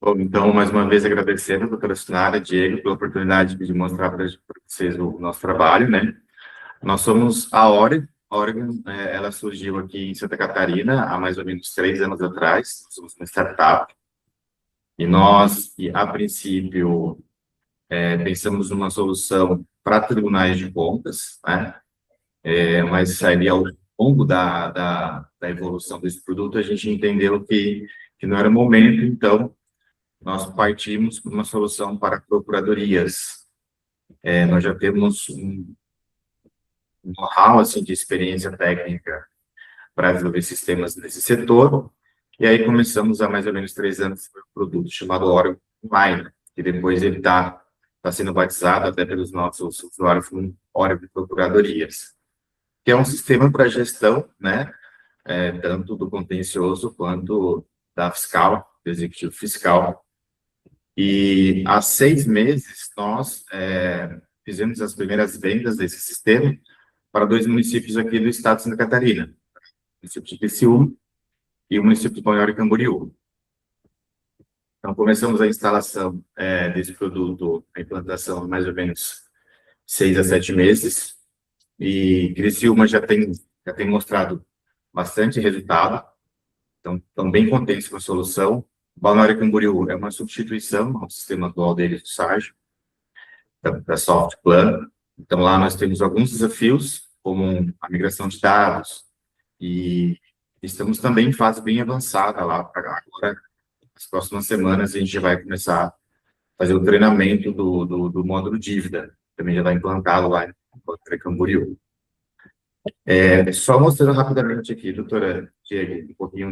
Bom, então, mais uma vez, agradecendo a doutora Sinara, Diego, pela oportunidade de mostrar para vocês o nosso trabalho, né? Nós somos a Oregon. A Oregon, ela surgiu aqui em Santa Catarina há mais ou menos 3 anos atrás. Somos uma startup. E nós, a princípio, pensamos numa solução para tribunais de contas, né? Mas ali, ao longo da evolução desse produto, a gente entendeu que não era o momento, então, nós partimos para uma solução para procuradorias. Nós já temos um know-how assim, de experiência técnica para desenvolver sistemas nesse setor, e aí começamos há mais ou menos 3 anos com um produto chamado Oracle Online, que depois ele tá sendo batizado até pelos nossos usuários como Oracle Procuradorias, que é um sistema para gestão, né, tanto do contencioso quanto da fiscal, do executivo fiscal. E há 6 meses nós fizemos as primeiras vendas desse sistema para 2 municípios aqui do estado de Santa Catarina, o município de Criciúma e o município de Balneário Camboriú. Então, começamos a instalação desse produto, a implantação, mais ou menos 6 a 7 meses, e Criciúma já tem mostrado bastante resultado, então, estão bem contentes com a solução. Balneário Camboriú é uma substituição ao sistema atual deles do SAGE, da Softplan. Então, lá nós temos alguns desafios, como a migração de dados, e estamos também em fase bem avançada lá. Agora, nas próximas semanas, a gente já vai começar a fazer o treinamento do módulo dívida, também já está implantado lá em Camboriú. Só mostrando rapidamente aqui, doutora Diego, um pouquinho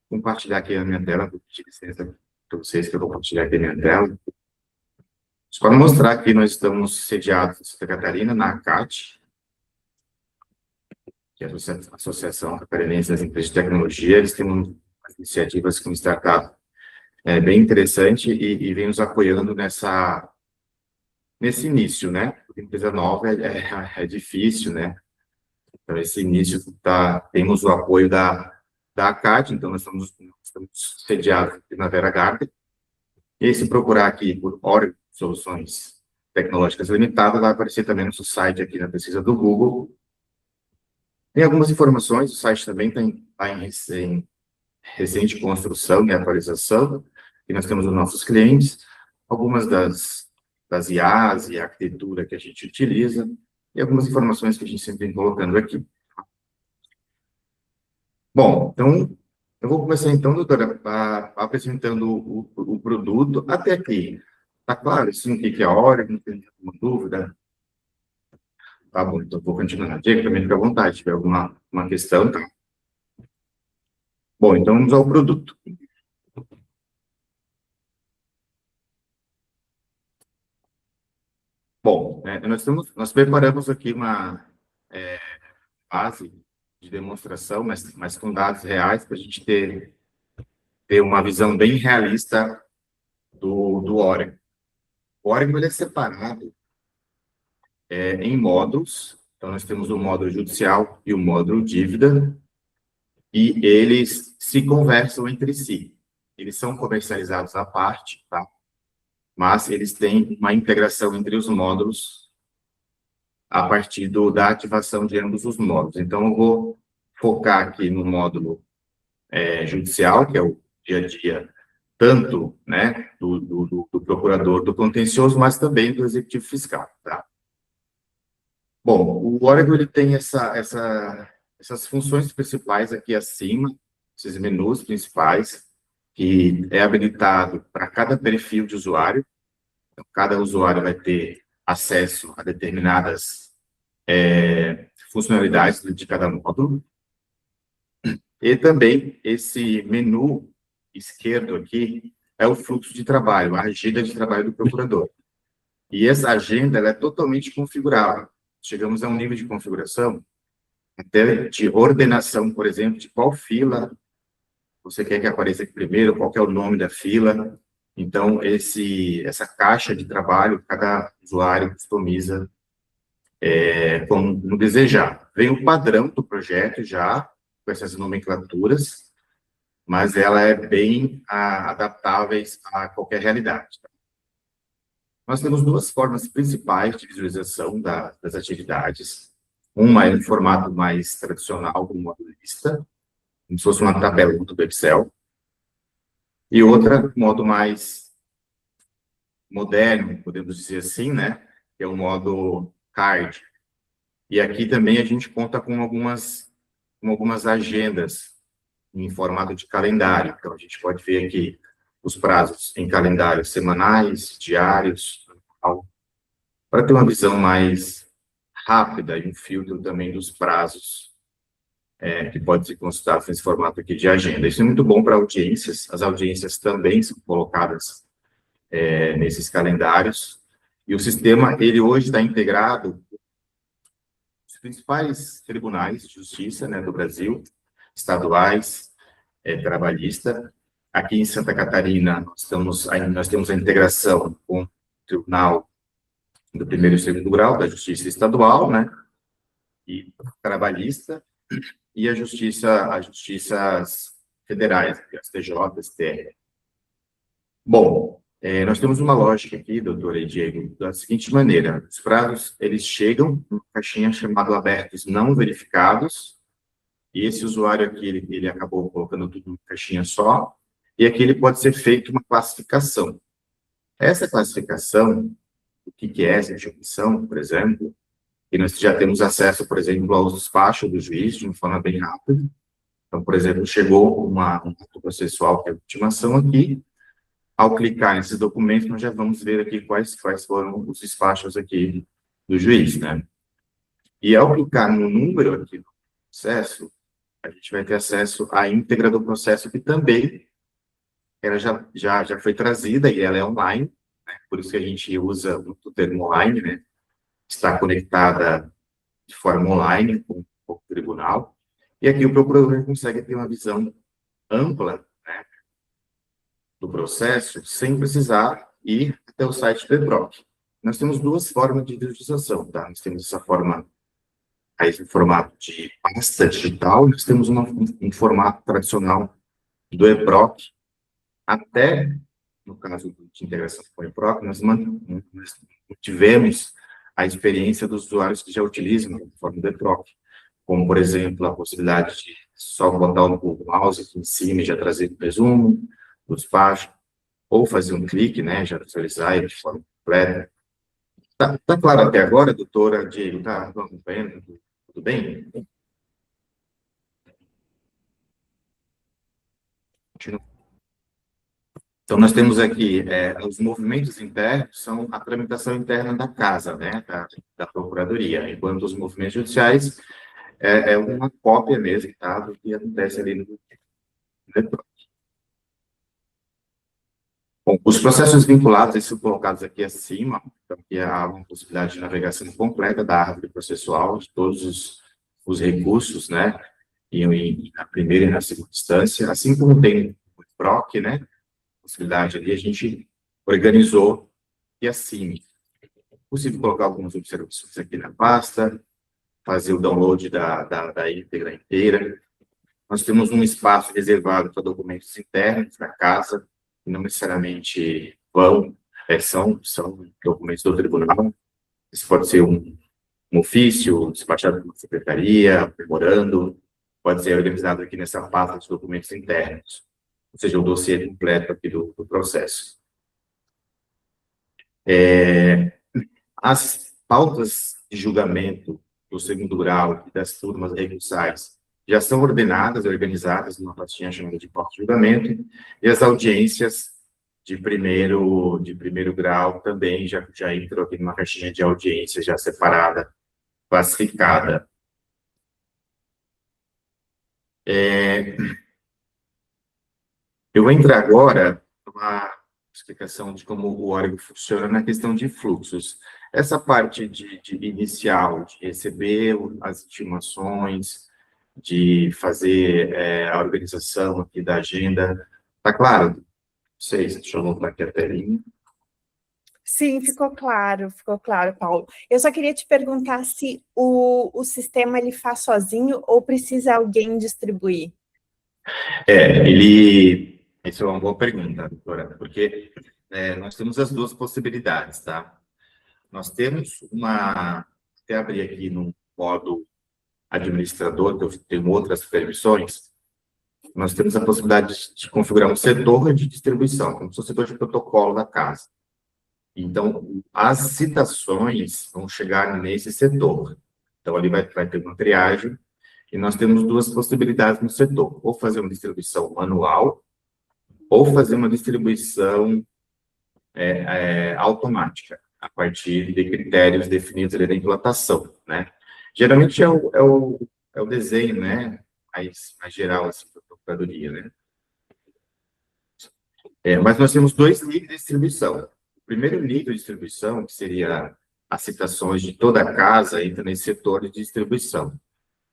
compartilhar aqui a minha tela, vou pedir licença para vocês que eu vou compartilhar aqui a minha tela. Só para mostrar que nós estamos sediados em Santa Catarina, na ACAT, que é a Associação Catarinense das Empresas de Tecnologia. Eles têm umas iniciativas com startup bem interessante e vem nos apoiando nesse início, né? Porque empresa nova é difícil, né? Então, esse início temos o apoio da ACAT, então nós estamos sediados em Primavera Garden. E se procurar aqui por Oracle Soluções Tecnológicas Limitadas, vai aparecer também no nosso site aqui na pesquisa do Google. Tem algumas informações, o site também está em recente construção e atualização, e nós temos os nossos clientes, algumas das IAs e a arquitetura que a gente utiliza, e algumas informações que a gente sempre vem colocando aqui. Bom, então, eu vou começar então, doutora, apresentando o produto. Até aqui, está claro, sim, o que é a Oracle, não tem alguma dúvida? Tá bom, então vou continuar. Diego, também fica à vontade, se tiver alguma questão, tá? Bom, então vamos ao produto. Bom, nós preparamos aqui uma base de demonstração, mas com dados reais, para a gente ter uma visão bem realista do Oracle. O Oracle ele é separado em módulos. Então, nós temos o módulo judicial e o módulo dívida, e eles se conversam entre si. Eles são comercializados à parte, tá? Mas eles têm uma integração entre os módulos a partir da ativação de ambos os módulos. Então, eu vou focar aqui no módulo judicial, que é o dia a dia, tanto né, do procurador do contencioso, mas também do executivo fiscal, tá? Bom, o Oracle ele tem essas funções principais aqui acima, esses menus principais, que é habilitado para cada perfil de usuário. Então, cada usuário vai ter acesso a determinadas funcionalidades de cada módulo. E também esse menu esquerdo aqui é o fluxo de trabalho, a agenda de trabalho do procurador. E essa agenda ela é totalmente configurável. Chegamos a um nível de configuração, até de ordenação, por exemplo, de qual fila você quer que apareça aqui primeiro, qual que é o nome da fila. Então, essa caixa de trabalho, cada usuário customiza como desejar. Vem o padrão do projeto já, com essas nomenclaturas, mas ela é bem adaptáveis a qualquer realidade. Nós temos duas formas principais de visualização das atividades. Uma é um formato mais tradicional, como modo lista, como se fosse uma tabela do Excel, e outra, modo mais moderno, podemos dizer assim, né? Que é o modo card. E aqui também a gente conta com algumas agendas em formato de calendário. Então, a gente pode ver aqui os prazos em calendários semanais, diários, para ter uma visão mais rápida e um filtro também dos prazos que pode ser consultado nesse formato aqui de agenda. Isso é muito bom para audiências. As audiências também são colocadas nesses calendários. E o sistema, ele hoje está integrado os principais tribunais de justiça, né, do Brasil, estaduais, trabalhista. Aqui em Santa Catarina, nós temos a integração com o Tribunal do Primeiro e Segundo Grau da Justiça Estadual, né, e trabalhista, e as justiças federais, STJ, STF. Bom, nós temos uma lógica aqui, doutora e Diego, da seguinte maneira: os prazos, eles chegam numa caixinha chamada abertos não verificados, e esse usuário aqui, ele acabou colocando tudo numa caixinha só, e aqui ele pode ser feito uma classificação. Essa classificação, o que é essa instituição, por exemplo, e nós já temos acesso, por exemplo, aos despachos do juiz de uma forma bem rápida. Então, por exemplo, chegou um ato processual, que é a ultimação aqui. Ao clicar nesses documentos, nós já vamos ver aqui quais foram os despachos aqui do juiz, né? E ao clicar no número aqui do processo, a gente vai ter acesso à íntegra do processo, que também ela já foi trazida e ela é online, né? Por isso que a gente usa o termo online, né? Está conectada de forma online com o tribunal. E aqui o procurador consegue ter uma visão ampla, né, do processo, sem precisar ir até o site do EPROC. Nós temos duas formas de visualização, tá? Nós temos essa forma aí em formato de pasta digital, e nós temos um formato tradicional do EPROC. Até, no caso de integração com o EPROC, nós tivemos a experiência dos usuários que já utilizam a forma do EPROC, como, por exemplo, a possibilidade de só botar o mouse aqui em cima e já trazer o resumo, o despacho, ou fazer um clique, né, já visualizar ele de forma completa. Tá claro até agora, doutora Diego? Tá acompanhando? Tudo bem? Continua. Então, nós temos aqui, os movimentos internos são a tramitação interna da casa, né, da Procuradoria, enquanto os movimentos judiciais é uma cópia mesmo, tá, do que acontece ali no EPROC. Bom, os processos vinculados, eles são colocados aqui acima, então aqui há uma possibilidade de navegação completa da árvore processual, de todos os recursos, né, na primeira e na segunda instância, assim como tem o PROC, né, possibilidade ali, a gente organizou e assim, é possível colocar algumas observações aqui na pasta, fazer o download da íntegra inteira. Nós temos um espaço reservado para documentos internos da casa, que não necessariamente são documentos do tribunal. Isso pode ser um ofício despachado por uma secretaria, memorando, pode ser organizado aqui nessa pasta de documentos internos, ou seja, o dossiê completo aqui do processo. As pautas de julgamento do segundo grau e das turmas recursais já são ordenadas e organizadas numa pastinha chamada de pauta de julgamento, e as audiências de primeiro grau também já entrou aqui numa caixinha de audiências já separada, classificada. Eu vou entrar agora numa explicação de como o órgão funciona na questão de fluxos. Essa parte de inicial, de receber as intimações, de fazer a organização aqui da agenda, tá claro? Não sei, deixa eu voltar aqui a telinha. Sim, ficou claro, Paulo. Eu só queria te perguntar se o sistema ele faz sozinho ou precisa alguém distribuir? Isso é uma boa pergunta, doutora, porque nós temos as duas possibilidades, tá? Nós temos até abrir aqui no modo administrador, que eu tenho outras permissões, nós temos a possibilidade de configurar um setor de distribuição, como se fosse o setor de protocolo da casa. Então, as citações vão chegar nesse setor. Então, ali vai ter uma triagem, e nós temos duas possibilidades no setor, ou fazer uma distribuição manual, ou fazer uma distribuição automática, a partir de critérios definidos ali da implantação, né? Geralmente é o desenho, né? Mais geral, assim, da procuradoria, né? Mas nós temos dois níveis de distribuição. O primeiro nível de distribuição, que seria as citações de toda a casa, entra nesse setor de distribuição,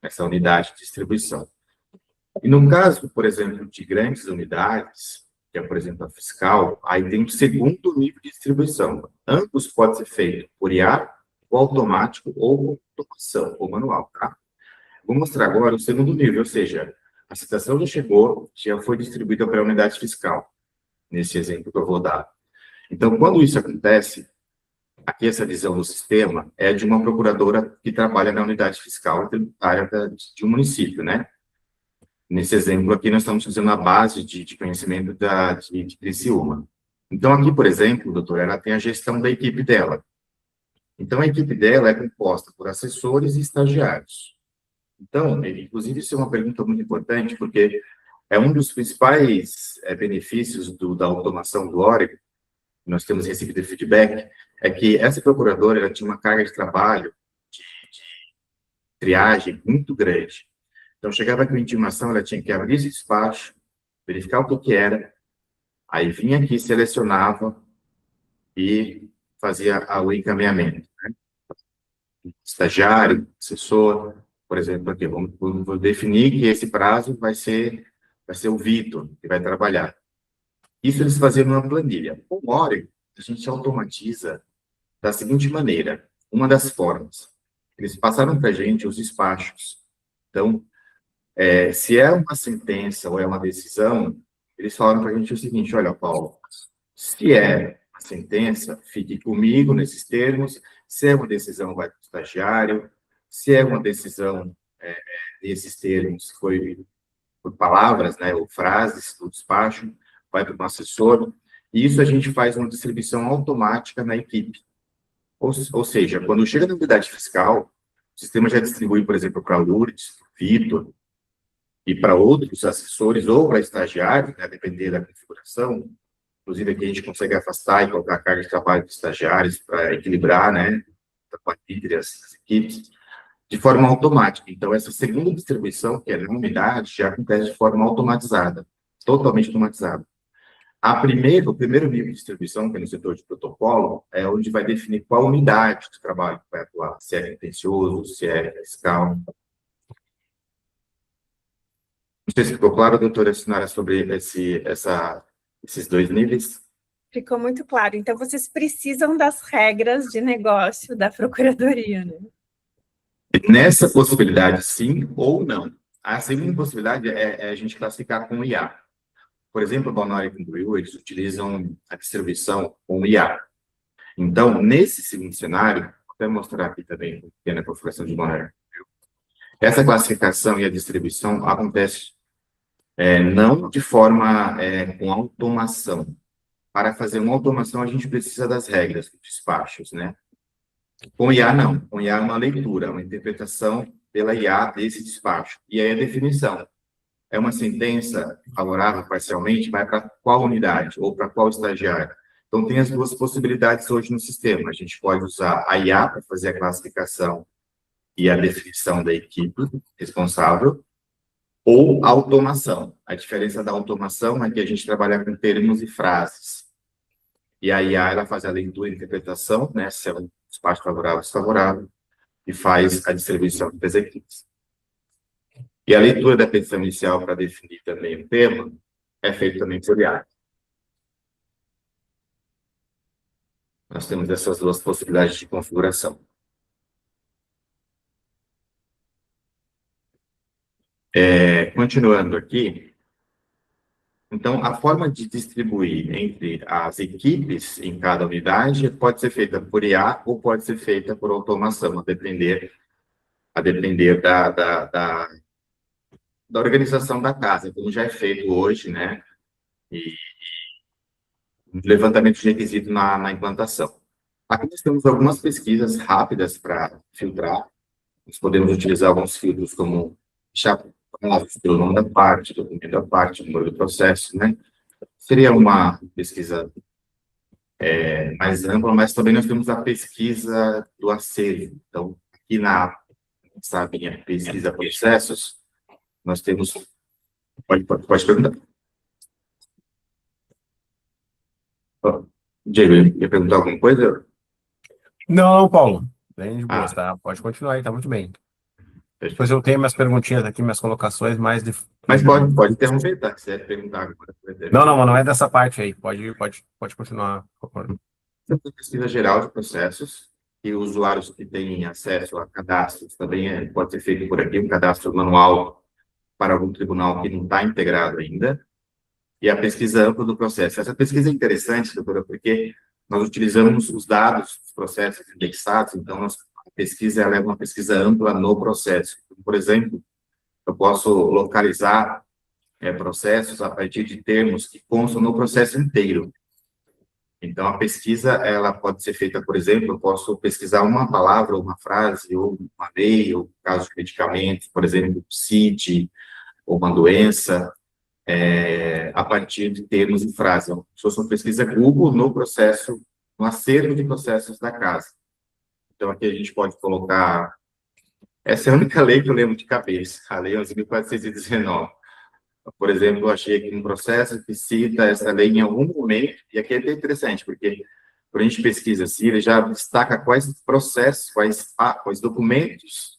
essa unidade de distribuição. E no caso, por exemplo, de grandes unidades, que é, por exemplo, a fiscal, aí tem um segundo nível de distribuição. Ambos podem ser feitos por IA, ou automático, ou automação, ou manual, tá? Vou mostrar agora o segundo nível, ou seja, a citação já chegou, já foi distribuída para a unidade fiscal, nesse exemplo que eu vou dar. Então, quando isso acontece, aqui essa visão do sistema é de uma procuradora que trabalha na unidade fiscal e tributária de um município, né? Nesse exemplo aqui, nós estamos usando a base de conhecimento de Criciúma. Então, aqui, por exemplo, doutora, ela tem a gestão da equipe dela. Então, a equipe dela é composta por assessores e estagiários. Então, inclusive, isso é uma pergunta muito importante, porque é um dos principais benefícios da automação do Oracle, nós temos recebido feedback, é que essa procuradora ela tinha uma carga de trabalho, de triagem muito grande. Então, chegava com a intimação, ela tinha que abrir esse despacho, verificar o que era, aí vinha aqui, selecionava e fazia o encaminhamento, né? Estagiário, assessor, por exemplo, aqui, vamos definir que esse prazo vai ser o Vitor, que vai trabalhar. Isso eles faziam numa planilha. Com o Oracle, a gente automatiza da seguinte maneira, uma das formas. Eles passaram para a gente os despachos. Então, se é uma sentença ou é uma decisão, eles falaram para a gente o seguinte, olha, Paulo, se é uma sentença, fique comigo nesses termos, se é uma decisão, vai para o estagiário, se é uma decisão, nesses termos, foi por palavras, né, ou frases do despacho, vai para o assessor, e isso a gente faz uma distribuição automática na equipe. Ou seja, quando chega na unidade fiscal, o sistema já distribui, por exemplo, para Lourdes, Vitor, e para outros assessores ou para estagiários, né, depender da configuração. Inclusive, aqui a gente consegue afastar e colocar a carga de trabalho dos estagiários para equilibrar, né, entre as equipes, de forma automática. Então, essa segunda distribuição, que é na unidade, já acontece de forma automatizada, totalmente automatizada. O primeiro nível de distribuição, que é no setor de protocolo, é onde vai definir qual unidade de trabalho vai atuar, se é contencioso, se é fiscal. Não sei se ficou claro, doutora Sinara, sobre esses dois níveis. Ficou muito claro. Então, vocês precisam das regras de negócio da Procuradoria, né? Nessa possibilidade, sim ou não. A segunda possibilidade é a gente classificar com IA. Por exemplo, o Bonori e o Buiu, eles utilizam a distribuição com IA. Então, nesse segundo cenário, vou até mostrar aqui também uma pequena configuração de Bonori. Essa classificação e a distribuição acontece não de forma com automação. Para fazer uma automação, a gente precisa das regras, dos despachos, né? Com IA, não. Com IA é uma leitura, uma interpretação pela IA desse despacho. E aí a definição. É uma sentença favorável parcialmente, vai para qual unidade ou para qual estagiário? Então, tem as duas possibilidades hoje no sistema. A gente pode usar a IA para fazer a classificação e a definição da equipe responsável, ou automação. A diferença da automação é que a gente trabalha com termos e frases. E a IA, ela faz a leitura e interpretação, né, se é um despacho favorável ou desfavorável, e faz a distribuição das equipes. E a leitura da petição inicial para definir também o tema é feita também por IA. Nós temos essas duas possibilidades de configuração. Continuando aqui, Então, a forma de distribuir entre as equipes em cada unidade pode ser feita por IA ou pode ser feita por automação, a depender da organização da casa, como já é feito hoje, né? E levantamento de requisito na implantação. Aqui nós temos algumas pesquisas rápidas para filtrar. Nós podemos utilizar alguns filtros como prazos pelo nome da parte, documento da parte, número do processo, né? Seria uma pesquisa mais ampla, mas também nós temos a pesquisa do acervo. Então, aqui nessa minha pesquisa processos, nós temos... Pode perguntar. Diego, ia perguntar alguma coisa? Não, Paulo. Bem de boa, Ah, tá? Pode continuar aí, tá muito bem. perfeito. Depois eu tenho minhas perguntinhas aqui, minas colocações mais de... Mas pode interromper, tá? Se quiser perguntar agora. Não é dessa parte aí. Pode continuar, por favor. Uma pesquisa geral de processos, e usuários que têm acesso a cadastros também pode ser feito por aqui, um cadastro manual para algum tribunal que não está integrado ainda, e a pesquisa ampla do processo. Essa pesquisa é interessante, doutora, porque nós utilizamos os dados dos processos indexados, então a pesquisa ela é uma pesquisa ampla no processo. Por exemplo, eu posso localizar processos a partir de termos que constam no processo inteiro. Então, a pesquisa, ela pode ser feita, por exemplo, eu posso pesquisar uma palavra, ou uma frase, ou uma lei, ou caso de medicamento, por exemplo, CID, ou uma doença, a partir de termos e frases. Então, se fosse uma pesquisa Google no processo, no acervo de processos da casa. Então, aqui a gente pode colocar... Essa é a única lei que eu lembro de cabeça, a Lei 11.419. Por exemplo, eu achei aqui um processo que cita essa lei em algum momento, e aqui é bem interessante, porque quando a gente pesquisa assim, ele já destaca quais processos, quais documentos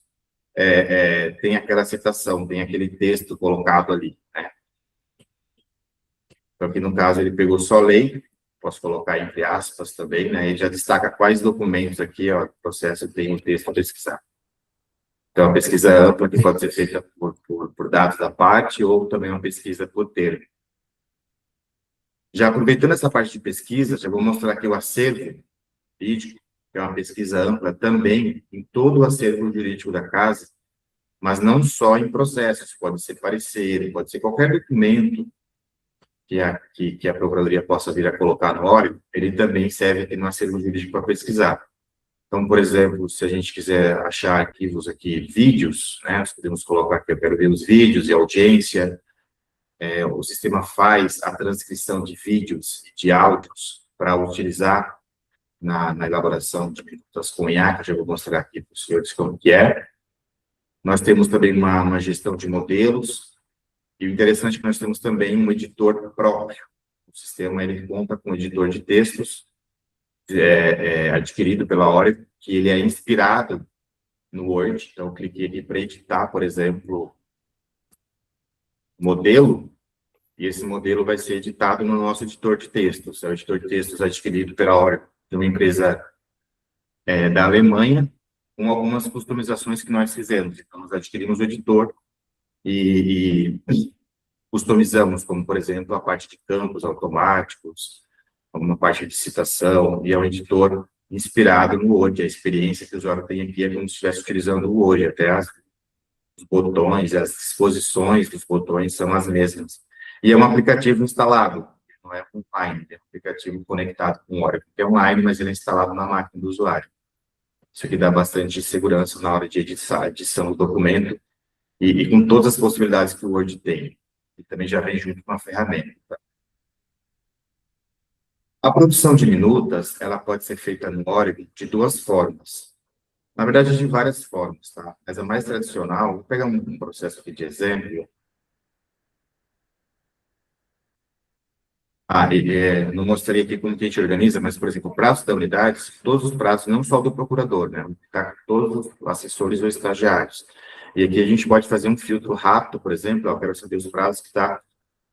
tem aquela citação, tem aquele texto colocado ali, né? Então, aqui no caso, ele pegou só lei, posso colocar entre aspas também, né? Ele já destaca quais documentos aqui, ó, o processo tem um texto a pesquisar. Então, a pesquisa ampla que pode ser feita por dados da parte ou também uma pesquisa por termo. Já aproveitando essa parte de pesquisa, já vou mostrar aqui o acervo jurídico, que é uma pesquisa ampla também em todo o acervo jurídico da casa, mas não só em processos, pode ser parecer, pode ser qualquer documento que a Procuradoria possa vir a colocar no órgão, ele também serve aqui no acervo jurídico para pesquisar. Então, por exemplo, se a gente quiser achar arquivos aqui, vídeos, né, nós podemos colocar aqui, eu quero ver os vídeos e audiência, o sistema faz a transcrição de vídeos e de áudios para utilizar na elaboração de minutas com IA, que eu já vou mostrar aqui para os senhores como que é. Nós temos também uma gestão de modelos, e o interessante é que nós temos também um editor próprio. O sistema, ele conta com um editor de textos, adquirido pela Oracle, que ele é inspirado no Word. Então, eu cliquei aqui para editar, por exemplo, modelo, e esse modelo vai ser editado no nosso editor de textos. É o editor de textos adquirido pela Oracle, de uma empresa da Alemanha, com algumas customizações que nós fizemos. Então, nós adquirimos o editor e customizamos, como, por exemplo, a parte de campos automáticos, alguma parte de citação, e é um editor inspirado no Word. A experiência que o usuário tem aqui é como se estivesse utilizando o Word, até os botões, as disposições dos botões são as mesmas. E é um aplicativo instalado, não é online, é um aplicativo conectado com o Oracle, que é online, mas ele é instalado na máquina do usuário. Isso aqui dá bastante segurança na hora de edição do documento e com todas as possibilidades que o Word tem. E também já vem junto com a ferramenta. Tá? A produção de minutas, ela pode ser feita no Oracle de duas formas. Na verdade, de várias formas, tá? Mas a mais tradicional, vou pegar um processo aqui de exemplo. Não mostrei aqui como que a gente organiza, mas, por exemplo, o prazo da unidade, todos os prazos, não só do procurador, né? Tá? Todos os assessores ou estagiários. E aqui a gente pode fazer um filtro rápido, por exemplo, eu quero saber os prazos que está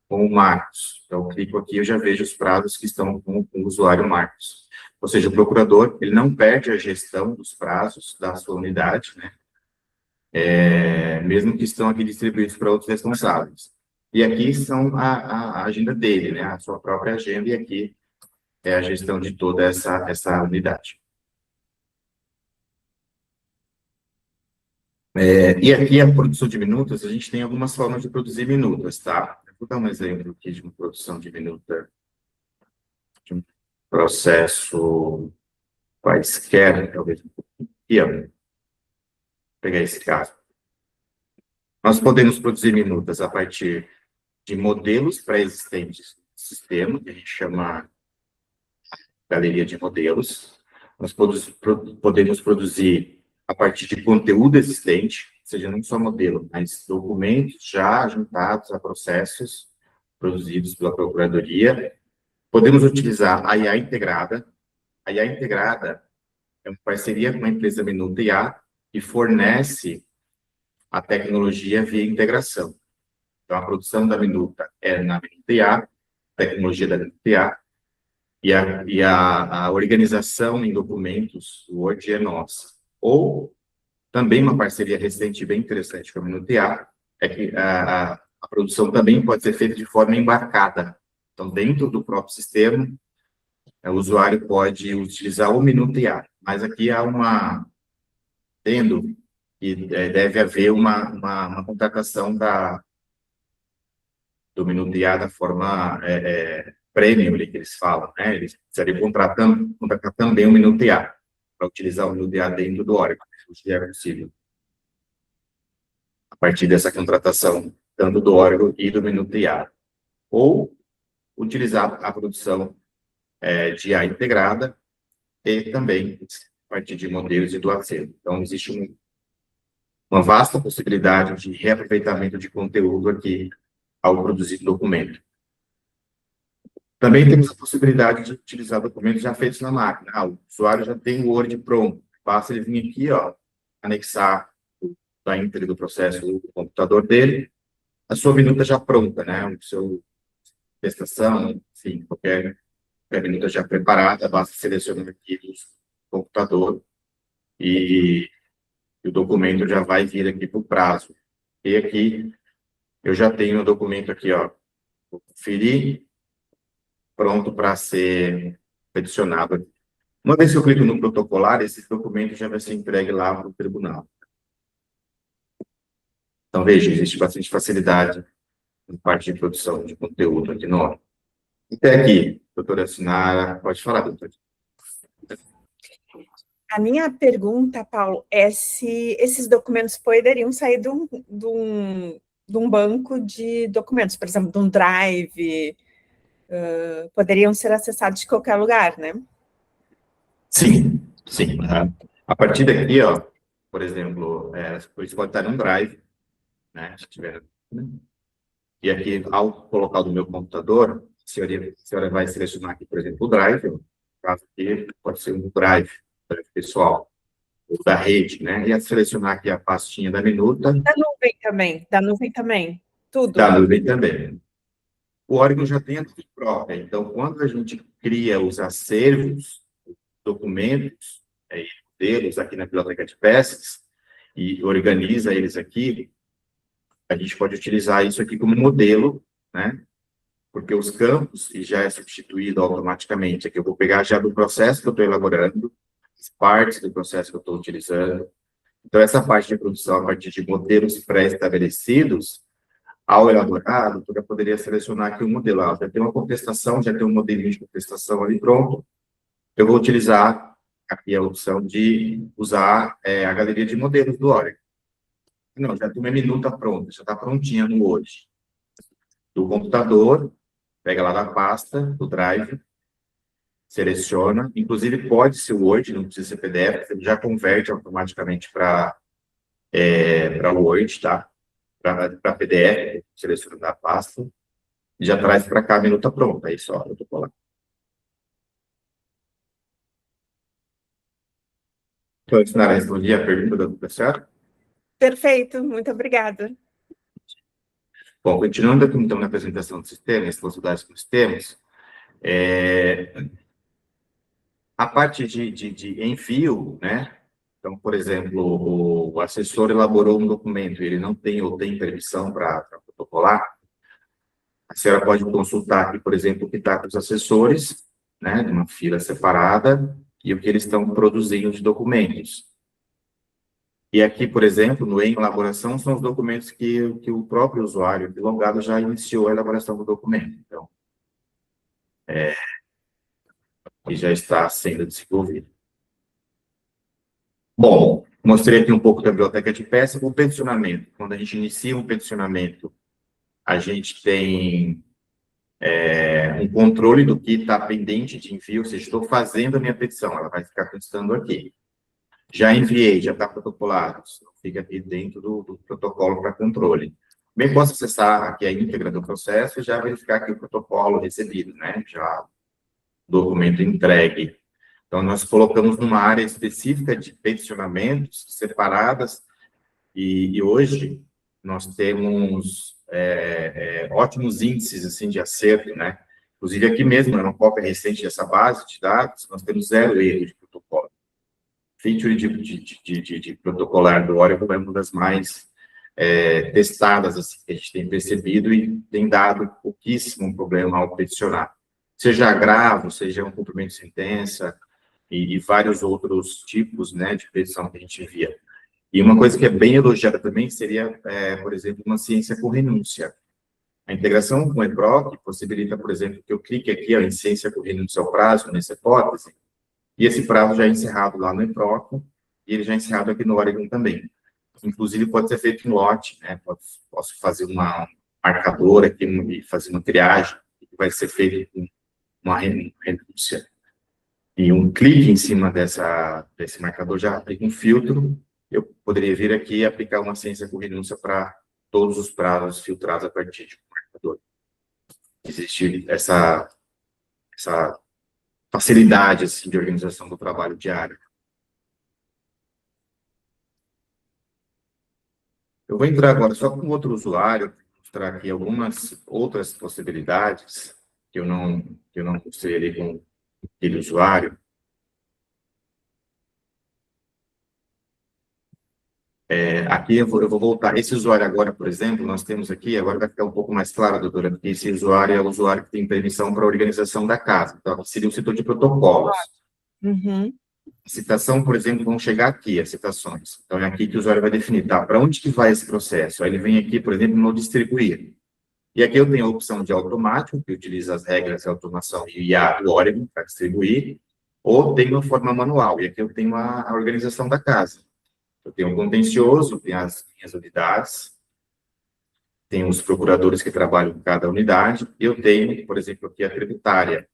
com o Marcos. Então, eu clico aqui e eu já vejo os prazos que estão com o usuário Marcos. Ou seja, o procurador, ele não perde a gestão dos prazos da sua unidade, né? Mesmo que estão aqui distribuídos para outros responsáveis. E aqui são a agenda dele, né? A sua própria agenda, e aqui é a gestão de toda essa unidade. E aqui a produção de minutas, a gente tem algumas formas de produzir minutas, tá? Eu vou dar um exemplo aqui de uma produção de minuta, de um processo quaisquer, talvez um pouquinho aqui, ó. Vou pegar esse caso. Nós podemos produzir minutas a partir de modelos pré-existentes do sistema, que a gente chama galeria de modelos. Nós podemos produzir a partir de conteúdo existente, ou seja, não só modelo, mas documentos já juntados a processos produzidos pela Procuradoria. Podemos utilizar a IA integrada. A IA integrada é uma parceria com a empresa Minuta IA, que fornece a tecnologia via integração. Então, a produção da Minuta é na Minuta IA, a tecnologia da Minuta IA, e a organização em documentos Word é nossa. Ou, também uma parceria recente bem interessante com a Minuta IA, é que a produção também pode ser feita de forma embarcada. Então, dentro do próprio sistema, o usuário pode utilizar o Minuta IA, mas aqui há tendo que deve haver uma contratação do Minuta IA da forma premium, que eles falam, né? Eles precisariam contratar também o Minuta IA, para utilizar o Minuta IA dentro do Oracle, se é possível. A partir dessa contratação, tanto do Oracle e do Minuta IA. Ou utilizar a produção de IA integrada e também a partir de modelos e do acervo. Então, existe uma vasta possibilidade de reaproveitamento de conteúdo aqui ao produzir documento. Também temos a possibilidade de utilizar documentos já feitos na máquina. O usuário já tem o Word pronto. Basta ele vir aqui, ó, anexar da íntegra do processo do computador dele, a sua minuta já pronta, né? O seu prestação, enfim, qualquer minuta já preparada, basta selecionar aqui do computador e o documento já vai vir aqui para o prazo. E aqui eu já tenho o documento aqui, ó, vou conferir, pronto para ser adicionado. Uma vez que eu clico no protocolar, esse documento já vai ser entregue lá para o tribunal. Então, veja, existe bastante facilidade na parte de produção de conteúdo aqui no. Até aqui, doutora Sinara, pode falar, doutora. A minha pergunta, Paulo, é se esses documentos poderiam sair de um banco de documentos, por exemplo, de um drive, poderiam ser acessados de qualquer lugar, né? Sim, sim. A partir daqui, ó, por exemplo, isso pode estar num drive, né, se tiver. E aqui, ao colocar no meu computador, a senhora vai selecionar aqui, por exemplo, o drive, no caso aqui, pode ser um drive pessoal, ou da rede, né? E selecionar aqui a pastinha da minuta. Da nuvem também, tudo. Da nuvem também. O Oracle já tem a nuvem própria, então, quando a gente cria os acervos, documentos, modelos aqui na biblioteca de peças, e organiza eles aqui, a gente pode utilizar isso aqui como modelo, né? Porque os campos já é substituído automaticamente. Aqui eu vou pegar já do processo que eu estou elaborando, as partes do processo que eu estou utilizando. Então, essa parte de produção, a partir de modelos pré-estabelecidos, ao elaborar, a doutora poderia selecionar aqui um modelo. Já tem uma contestação, já tem um modelinho de contestação ali pronto. Eu vou utilizar aqui a opção de usar a galeria de modelos do Oracle. Não, já tem uma minuta pronta, já está prontinha no Word. Do computador, pega lá da pasta, do Drive, seleciona, inclusive pode ser Word, não precisa ser PDF, ele já converte automaticamente para Word, tá? Para PDF, seleciona da pasta, e já traz para cá a minuta pronta, aí só eu tô colando. Então, Sinara, respondi a pergunta da doutora Senhora? Perfeito, muito obrigada. Bom, continuando aqui, então, na apresentação do sistema, as possibilidades que nós temos, a parte de envio, né? Então, por exemplo, o assessor elaborou um documento e ele não tem ou tem permissão para protocolar, A senhora pode consultar aqui, por exemplo, o que está com os assessores, né, numa fila separada, e o que eles estão produzindo de documentos. E aqui, por exemplo, no em elaboração, são os documentos que o próprio usuário de logado já iniciou a elaboração do documento. Então, que já está sendo desenvolvido. Bom, mostrei aqui um pouco da biblioteca de peça. O peticionamento, quando a gente inicia um peticionamento, a gente tem um controle do que está pendente de envio, ou seja, estou fazendo a minha petição, ela vai ficar constando aqui. Já enviei, já está protocolado, fica aqui dentro do protocolo para controle. Bem, posso acessar aqui a íntegra do processo e já verificar aqui o protocolo recebido, né? Já o documento entregue. Então, nós colocamos numa área específica de peticionamentos separadas e hoje nós temos ótimos índices assim, de acerto, né? Inclusive aqui mesmo, é uma cópia recente dessa base de dados, nós temos 0 erro de protocolo. Feature de protocolar do Oracle é uma das mais testadas assim, que a gente tem percebido e tem dado pouquíssimo problema ao peticionar. Seja agravo, seja um cumprimento de sentença e vários outros tipos, né, de petição que a gente envia. E uma coisa que é bem elogiada também seria, por exemplo, uma ciência com renúncia. A integração com o EPROC possibilita, por exemplo, que eu clique aqui em ciência com renúncia ao prazo, nessa hipótese, e esse prazo já é encerrado lá no EPROC, e ele já é encerrado aqui no Oregon também. Inclusive, pode ser feito em lote, né? Posso fazer uma marcadora aqui e fazer uma triagem, que vai ser feito com uma renúncia. E um clique em cima desse marcador já aplica um filtro. Eu poderia vir aqui e aplicar uma ciência com renúncia para todos os prazos filtrados a partir de um marcador. Existe essa facilidade assim, de organização do trabalho diário. Eu vou entrar agora só com outro usuário, mostrar aqui algumas outras possibilidades que eu não construirei com aquele usuário. Aqui eu vou voltar. Esse usuário agora, por exemplo, nós temos aqui, agora vai ficar um pouco mais claro, doutora, porque esse usuário é o usuário que tem permissão para a organização da casa. Então, seria o setor de protocolos. Uhum. Citação, por exemplo, vão chegar aqui, as citações. Então, é aqui que o usuário vai definir, tá, para onde que vai esse processo? Aí ele vem aqui, por exemplo, no distribuir. E aqui eu tenho a opção de automático, que utiliza as regras de automação e IA do Oregon para distribuir, ou tenho a forma manual, e aqui eu tenho a organização da casa. Eu tenho um contencioso, tenho as minhas unidades, tenho os procuradores que trabalham em cada unidade, e eu tenho, por exemplo, aqui a tributária.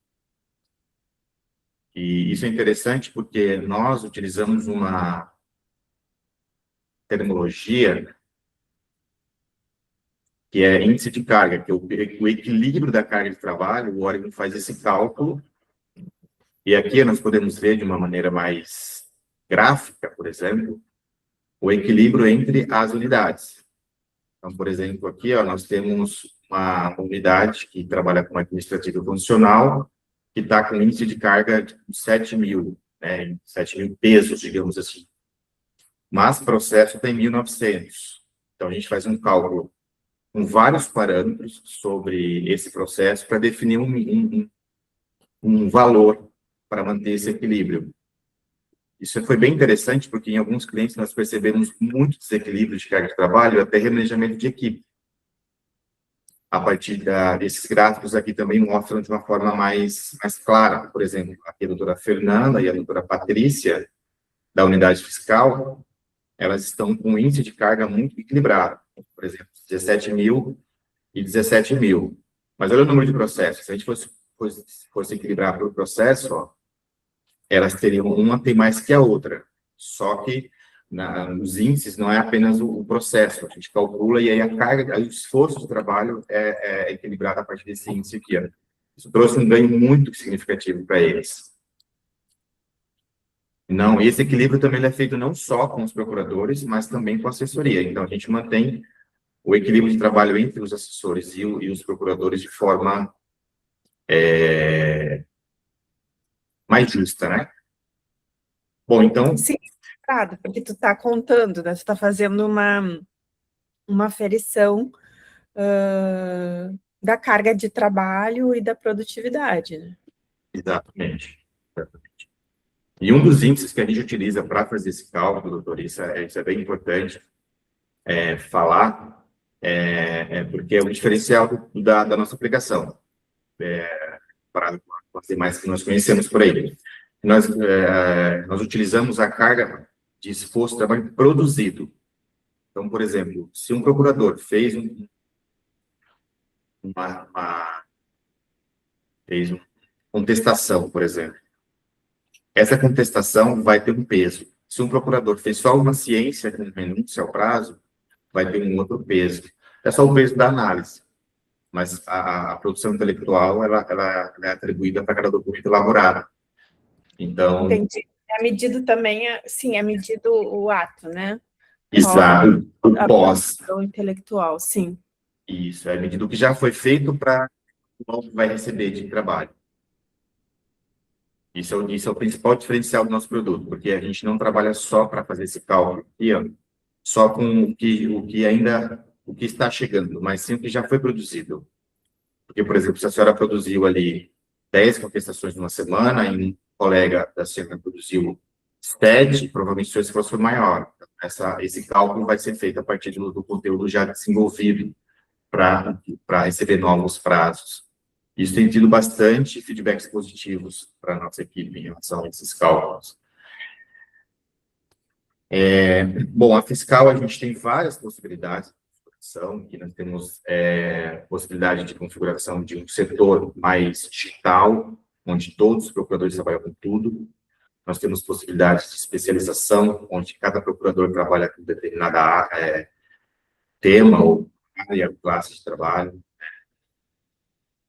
E isso é interessante porque nós utilizamos uma terminologia que é índice de carga, que é o equilíbrio da carga de trabalho. O Oregon faz esse cálculo, e aqui nós podemos ver de uma maneira mais gráfica, por exemplo, o equilíbrio entre as unidades. Então, por exemplo, aqui ó, nós temos uma unidade que trabalha com administrativo funcional, que está com índice de carga de 7.000, né, 7.000 pesos, digamos assim. Mas o processo tem 1.900. Então, a gente faz um cálculo com vários parâmetros sobre esse processo para definir um valor para manter esse equilíbrio. Isso foi bem interessante, porque em alguns clientes nós percebemos muito desequilíbrio de carga de trabalho, até remanejamento de equipe. A partir desses gráficos aqui também mostram de uma forma mais clara. Por exemplo, aqui a doutora Fernanda e a doutora Patrícia, da unidade fiscal, elas estão com um índice de carga muito equilibrado. Por exemplo, 17.000 e 17.000. Mas olha o número de processos. Se a gente fosse equilibrar por processo, ó, elas teriam, uma tem mais que a outra. Só que os índices não é apenas o processo, a gente calcula e aí a carga, o esforço de trabalho é equilibrado a partir desse índice aqui. Ó. Isso trouxe um ganho muito significativo para eles. Não, esse equilíbrio também é feito não só com os procuradores, mas também com a assessoria. Então, a gente mantém o equilíbrio de trabalho entre os assessores e os procuradores de forma mais justa, né? Bom, então... Sim, porque tu está contando, né? Tu está fazendo uma aferição da carga de trabalho e da produtividade, né? Exatamente. Exatamente. E um dos índices que a gente utiliza para fazer esse cálculo, doutor, isso é bem importante falar, porque é o diferencial da nossa aplicação, para as demais que nós conhecemos por aí. Nós utilizamos a carga de esforço de trabalho produzido. Então, por exemplo, se um procurador fez fez uma contestação, por exemplo, essa contestação vai ter um peso. Se um procurador fez só uma ciência com renúncia ao prazo, vai ter um outro peso. É só o peso da análise, mas a produção intelectual ela é atribuída para cada documento elaborado. Então, entendi. É medido também, sim, é medido o ato, né? exato, o A pós. produção intelectual, sim. Isso, é medido o que já foi feito para o que vai receber de trabalho. Isso é o principal diferencial do nosso produto, porque a gente não trabalha só para fazer esse cálculo aqui, ó, só com o que está chegando, mas sim o que já foi produzido. Porque, por exemplo, se a senhora produziu ali 10 contestações numa semana e um colega da senhora produziu 7, provavelmente o seu esforço foi maior. Esse cálculo vai ser feito a partir do conteúdo já desenvolvido para receber novos prazos. Isso tem tido bastante feedbacks positivos para a nossa equipe em relação a esses cálculos. Bom, a fiscal, a gente tem várias possibilidades de configuração, que nós temos possibilidade de configuração de um setor mais digital, onde todos os procuradores trabalham com tudo. Nós temos possibilidades de especialização, onde cada procurador trabalha com determinada tema ou área, classe de trabalho.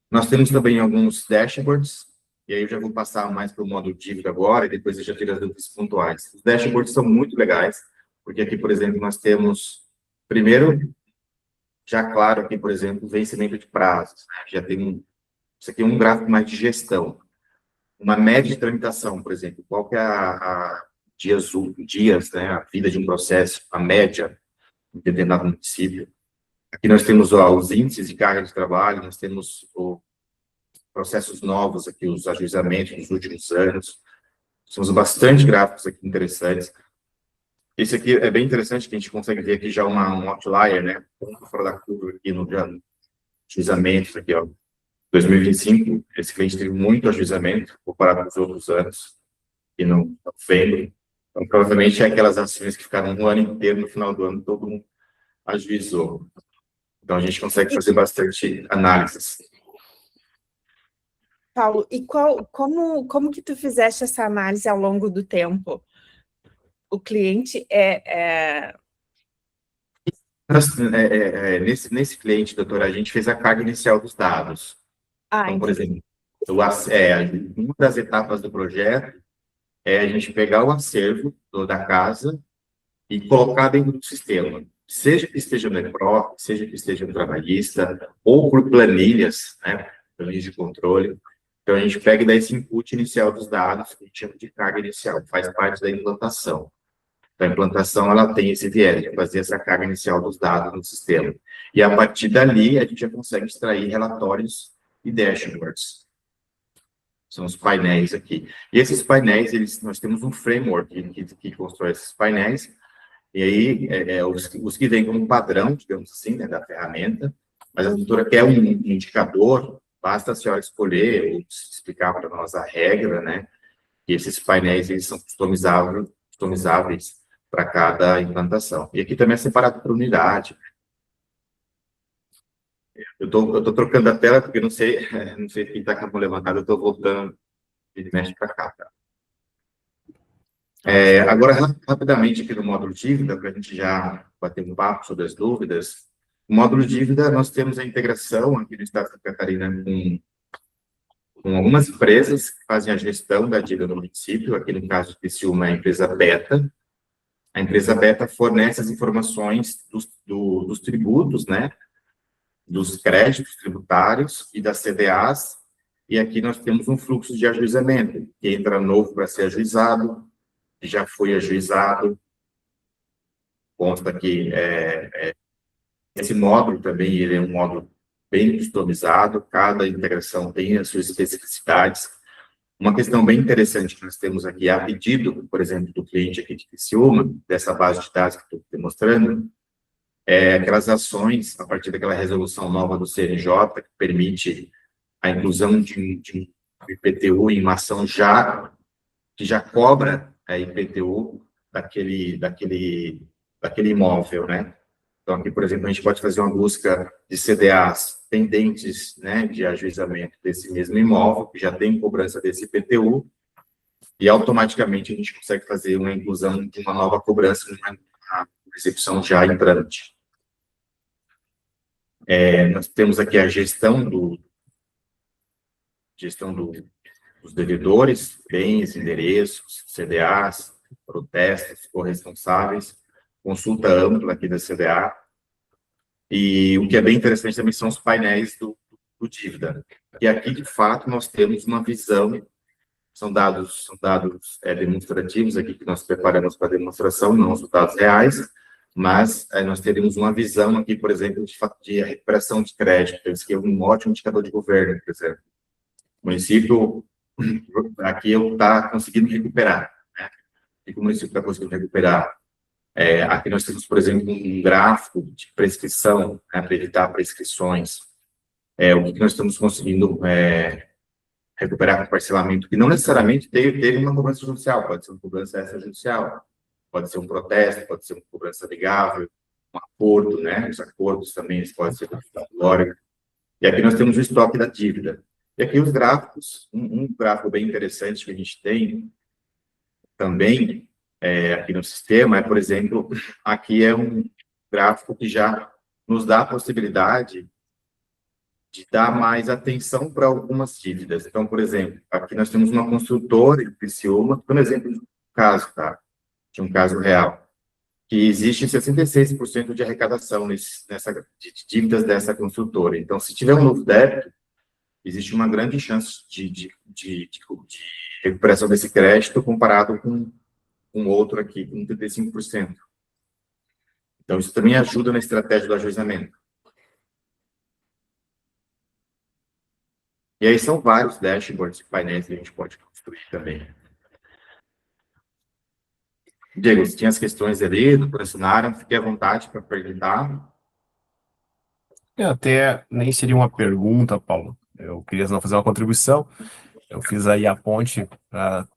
Nós temos também alguns dashboards, e aí eu já vou passar mais para o módulo dívida agora, e depois eu já tiro as dúvidas pontuais. Os dashboards são muito legais, porque aqui, por exemplo, nós temos, primeiro, já claro aqui, por exemplo, vencimento de prazos, né? Já tem isso aqui é um gráfico mais de gestão. Uma média de tramitação, por exemplo, qual que é a dias, né, a vida de um processo, a média em determinado município. Aqui nós temos os índices de carga de trabalho, nós temos processos novos aqui, os ajuizamentos nos últimos anos. Temos bastante gráficos aqui interessantes. Esse aqui é bem interessante, que a gente consegue ver aqui já um outlier, né? Ponto fora da curva aqui no ajuizamento, aqui, ó. 2025, esse cliente teve muito ajuizamento comparado com os outros anos, e não vendo. Então, provavelmente é aquelas ações que ficaram um ano inteiro, no final do ano, todo mundo ajuizou. Então, a gente consegue fazer bastante análises. Paulo, e como que tu fizeste essa análise ao longo do tempo? O cliente Nesse cliente, doutora, a gente fez a carga inicial dos dados. Então, por exemplo, uma das etapas do projeto é a gente pegar o acervo da casa e colocar dentro do sistema. Seja que esteja no EPRO, seja que esteja no trabalhista, ou por planilhas, né, planilhas de controle. Então, a gente pega esse input inicial dos dados, que a gente chama de carga inicial, faz parte da implantação. Então, a implantação, ela tem esse viés de fazer essa carga inicial dos dados no sistema. E, a partir dali, a gente já consegue extrair relatórios e dashboards. São os painéis aqui. E esses painéis, nós temos um framework que constrói esses painéis, e aí, os que vêm como padrão, digamos assim, né, da ferramenta, mas a doutora quer um indicador, basta a senhora escolher ou explicar para nós a regra, né, e esses painéis, eles são customizáveis para cada implantação. E aqui também é separado por unidade. Eu estou trocando a tela porque não sei quem está com a mão levantada, eu estou voltando de mexe para cá. Tá? Agora, rapidamente, aqui no módulo dívida, para a gente já bater um papo sobre as dúvidas. No módulo dívida, nós temos a integração aqui no estado de Santa Catarina com algumas empresas que fazem a gestão da dívida no município. Aqui, no caso de Criciúma, é a empresa Beta. A empresa Beta fornece as informações dos tributos, né? Dos créditos tributários e das CDAs. E aqui nós temos um fluxo de ajuizamento, que entra novo para ser ajuizado, que já foi ajuizado. Consta que esse módulo também, ele é um módulo bem customizado, cada integração tem as suas especificidades. Uma questão bem interessante que nós temos aqui, a pedido, por exemplo, do cliente aqui de Criciúma, dessa base de dados que estou demonstrando, aquelas ações, a partir daquela resolução nova do CNJ, que permite a inclusão de um IPTU em uma ação que já cobra a IPTU daquele imóvel, né? Então, aqui, por exemplo, a gente pode fazer uma busca de CDAs pendentes, né, de ajuizamento desse mesmo imóvel, que já tem cobrança desse IPTU, e automaticamente a gente consegue fazer uma inclusão de uma nova cobrança numa execução já em trâmite. Nós temos aqui a gestão dos devedores, bens, endereços, CDAs, protestos, corresponsáveis, consulta ampla aqui da CDA, e o que é bem interessante também são os painéis do dívida. E aqui, de fato, nós temos uma visão, são dados demonstrativos aqui que nós preparamos para demonstração, não são dados reais, mas nós teremos uma visão aqui, por exemplo, de recuperação de crédito, que é um ótimo indicador de governo, por exemplo. O município, aqui, está conseguindo recuperar, né? O que o município está conseguindo recuperar? Aqui nós temos, por exemplo, um gráfico de prescrição, né, para evitar prescrições. O que nós estamos conseguindo recuperar com parcelamento, que não necessariamente teve uma cobrança judicial, pode ser uma cobrança extrajudicial, pode ser um protesto, pode ser uma cobrança amigável, um acordo, né? Os acordos também podem ser órgão. E aqui nós temos o estoque da dívida. E aqui os gráficos, um gráfico bem interessante que a gente tem também, aqui no sistema, por exemplo, aqui é um gráfico que já nos dá a possibilidade de dar mais atenção para algumas dívidas. Então, por exemplo, aqui nós temos uma construtora em Criciúma, por exemplo, de um caso, tá? De um caso real, que existe 66% de arrecadação de dívidas dessa construtora. Então, se tiver um novo débito, existe uma grande chance de recuperação desse crédito comparado com um outro aqui, com 35%. Então, isso também ajuda na estratégia do ajuizamento. E aí são vários dashboards e painéis que a gente pode construir também. Diego, se tinha as questões ali, doutora Sinara, fique à vontade para perguntar. Até nem seria uma pergunta, Paulo. Eu queria não fazer uma contribuição. Eu fiz aí a ponte para...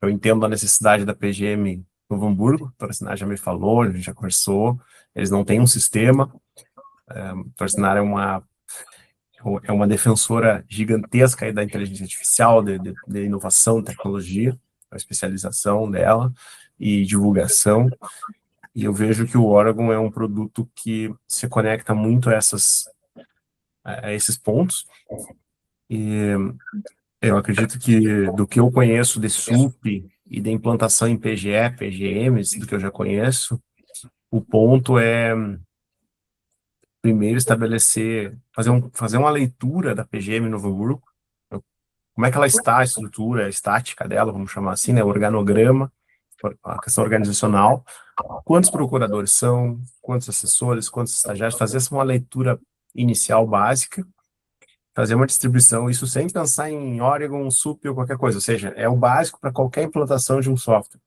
Eu entendo a necessidade da PGM Novo Hamburgo, a doutora Sinara já me falou, a gente já conversou, eles não têm um sistema. A doutora Sinara é uma defensora gigantesca aí da inteligência artificial, de inovação, tecnologia, a especialização dela e divulgação. E eu vejo que o Oregon é um produto que se conecta muito a esses pontos. E eu acredito que, do que eu conheço de SUP e da implantação em PGE, PGMs, do que eu já conheço, o ponto é, primeiro, fazer uma leitura da PGM Novo Hamburgo, como é que ela está, a estrutura, a estática dela, vamos chamar assim, né, o organograma, a questão organizacional, quantos procuradores são, quantos assessores, quantos estagiários, fazer uma leitura inicial básica, fazer uma distribuição, isso sem pensar em Oregon, SUP ou qualquer coisa, ou seja, é o básico para qualquer implantação de um software.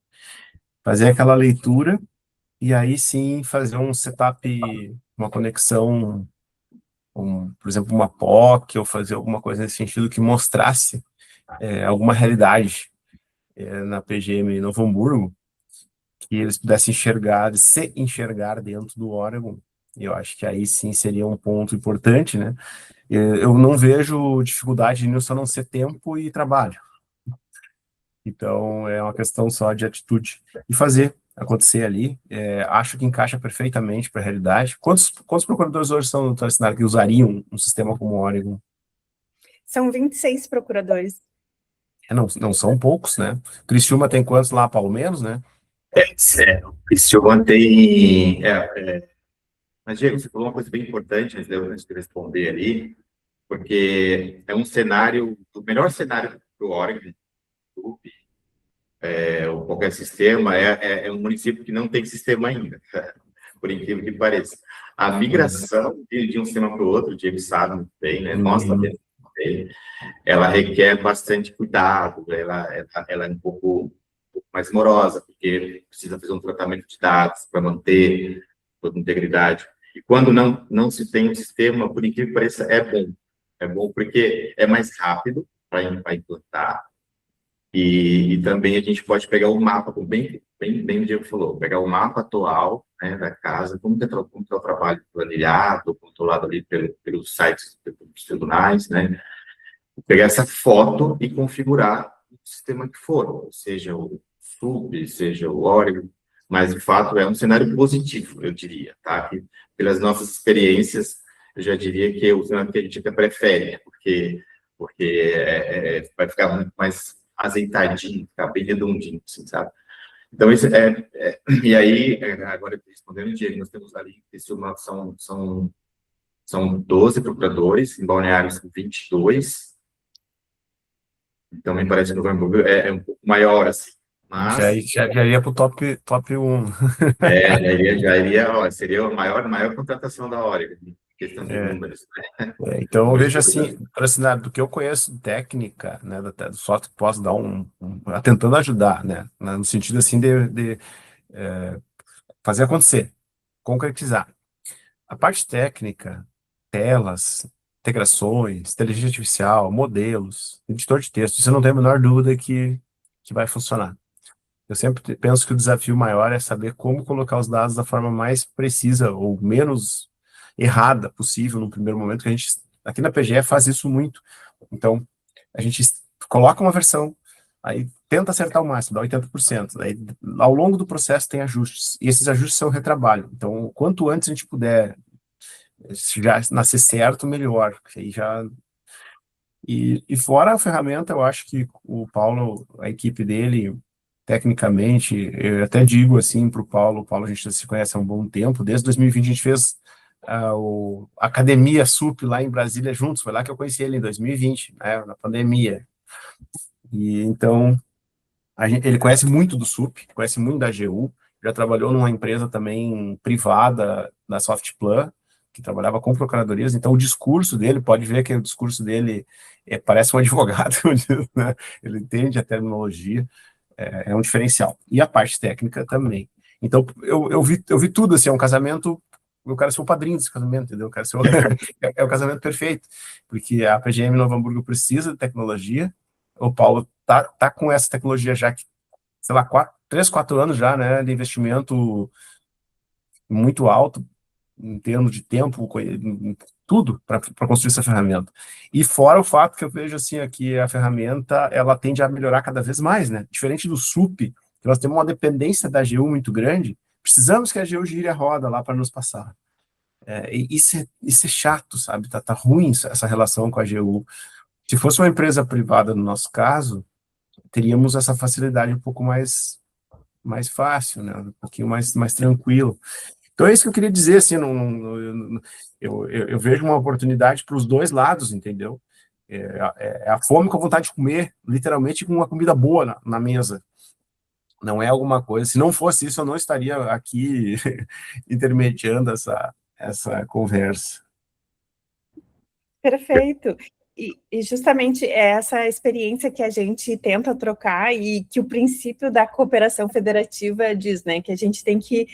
Fazer aquela leitura e aí sim fazer um setup, uma conexão, por exemplo, uma POC, ou fazer alguma coisa nesse sentido que mostrasse alguma realidade na PGM Novo Hamburgo, que eles pudessem se enxergar dentro do Oregon. E eu acho que aí sim seria um ponto importante, né? Eu não vejo dificuldade nisso a não ser tempo e trabalho. Então, é uma questão só de atitude e fazer acontecer ali. Acho que encaixa perfeitamente para a realidade. Quantos procuradores hoje são, doutora Sinara, que usariam um sistema como o Oregon? São 26 procuradores. Não são poucos, né? Criciúma tem quantos lá, Paulo? Menos, né? O Criciúma tem... Mas, Diego, você falou uma coisa bem importante antes de responder ali, porque é um cenário, o melhor cenário para o Oregon, ou qualquer sistema, é um município que não tem sistema ainda. por incrível que pareça. A migração de um sistema para o outro, o Diego sabe muito bem, né? Nós sabemos muito bem, ela requer bastante cuidado, ela é um pouco mais morosa, porque precisa fazer um tratamento de dados para manter toda a integridade. E quando não se tem um sistema, por incrível que pareça, é bom porque é mais rápido para implantar, e também a gente pode pegar o mapa, como bem o Diego falou, pegar o mapa atual, né, da casa, como que é o trabalho planilhado, controlado ali pelos sites dos tribunais, né, pegar essa foto e configurar o sistema que for, seja o SUB, seja o Oregon, mas, de fato, é um cenário positivo, eu diria, tá? E, pelas nossas experiências, eu já diria que é o cenário que a gente até prefere, né? Porque vai ficar muito mais azeitadinho, ficar bem redondinho, assim, sabe? Então, e aí, agora respondendo, Diego, nós temos ali, são 12 procuradores, em Balneário são 22, então me parece que no Novo Hamburgo é um pouco maior, assim, mas Já iria para o top 1. já iria, ó, seria a maior contratação da Oregon, em questão de números, né? Então, eu vejo assim, do que eu conheço de técnica, né, só posso dar tentando ajudar, né, no sentido assim de fazer acontecer, concretizar. A parte técnica, telas, integrações, inteligência artificial, modelos, editor de texto, isso eu não tenho a menor dúvida que vai funcionar. Eu sempre penso que o desafio maior é saber como colocar os dados da forma mais precisa ou menos errada possível no primeiro momento, que a gente, aqui na PGE, faz isso muito. Então, a gente coloca uma versão, aí tenta acertar o máximo, dá 80%. Aí, ao longo do processo, tem ajustes, e esses ajustes são retrabalho. Então, quanto antes a gente puder já nascer certo, melhor. Aí já... E fora a ferramenta, eu acho que o Paulo, a equipe dele, tecnicamente, eu até digo assim para o Paulo, a gente já se conhece há um bom tempo, desde 2020 a gente fez a Academia SUP lá em Brasília juntos, foi lá que eu conheci ele em 2020, né, na pandemia. E então, ele conhece muito do SUP, conhece muito da AGU, já trabalhou numa empresa também privada, da Softplan, que trabalhava com procuradorias, então o discurso dele, pode ver que o discurso dele parece um advogado, né? Ele entende a terminologia, é um diferencial. E a parte técnica também. Então, eu vi tudo, assim, é um casamento, eu quero ser o padrinho desse casamento, entendeu? Eu quero ser é o casamento perfeito, porque a PGM Novo Hamburgo precisa de tecnologia, o Paulo tá com essa tecnologia já que, sei lá, 3, 4 anos já, né, de investimento muito alto, em termos de tempo, tudo para construir essa ferramenta. E fora o fato que eu vejo assim aqui, a ferramenta, ela tende a melhorar cada vez mais, né? Diferente do SUP, que nós temos uma dependência da AGU muito grande, precisamos que a AGU gire a roda lá para nos passar. E isso é chato, sabe? Tá ruim essa relação com a AGU. Se fosse uma empresa privada, no nosso caso, teríamos essa facilidade um pouco mais fácil, né? Um pouquinho mais tranquilo. Então é isso que eu queria dizer, assim, eu vejo uma oportunidade para os dois lados, entendeu? É a fome com a vontade de comer, literalmente com uma comida boa na mesa. Não é alguma coisa, se não fosse isso, eu não estaria aqui intermediando essa conversa. Perfeito. E justamente é essa experiência que a gente tenta trocar e que o princípio da cooperação federativa diz, né, que a gente tem que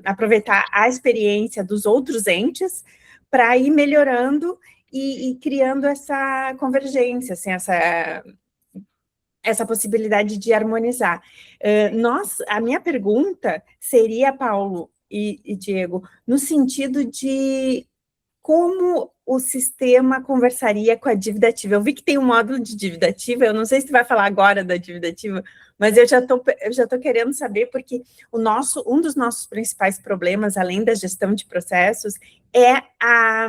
aproveitar a experiência dos outros entes para ir melhorando e criando essa convergência, assim, essa possibilidade de harmonizar. A minha pergunta seria, Paulo e Diego, no sentido de como o sistema conversaria com a dívida ativa. Eu vi que tem um módulo de dívida ativa, eu não sei se tu vai falar agora da dívida ativa, mas eu já tô querendo saber, porque um dos nossos principais problemas, além da gestão de processos, é a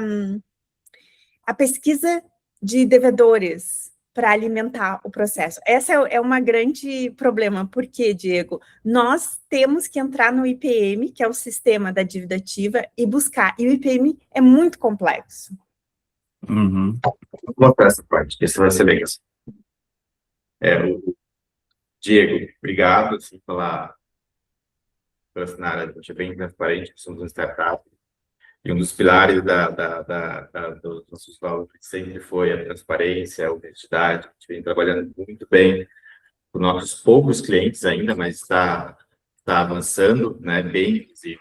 pesquisa de devedores para alimentar o processo. Essa é uma grande problema. Por quê, Diego? Nós temos que entrar no IPM, que é o sistema da dívida ativa, e buscar. E o IPM é muito complexo. Uhum. Vou botar essa parte, isso vai ser legal. Diego, obrigado assim, área, a gente é bem transparente, somos uma startup, e um dos pilares dos nossos valores sempre foi a transparência, a honestidade. A gente vem trabalhando muito bem com nossos poucos clientes ainda, mas está avançando, né, bem, inclusive.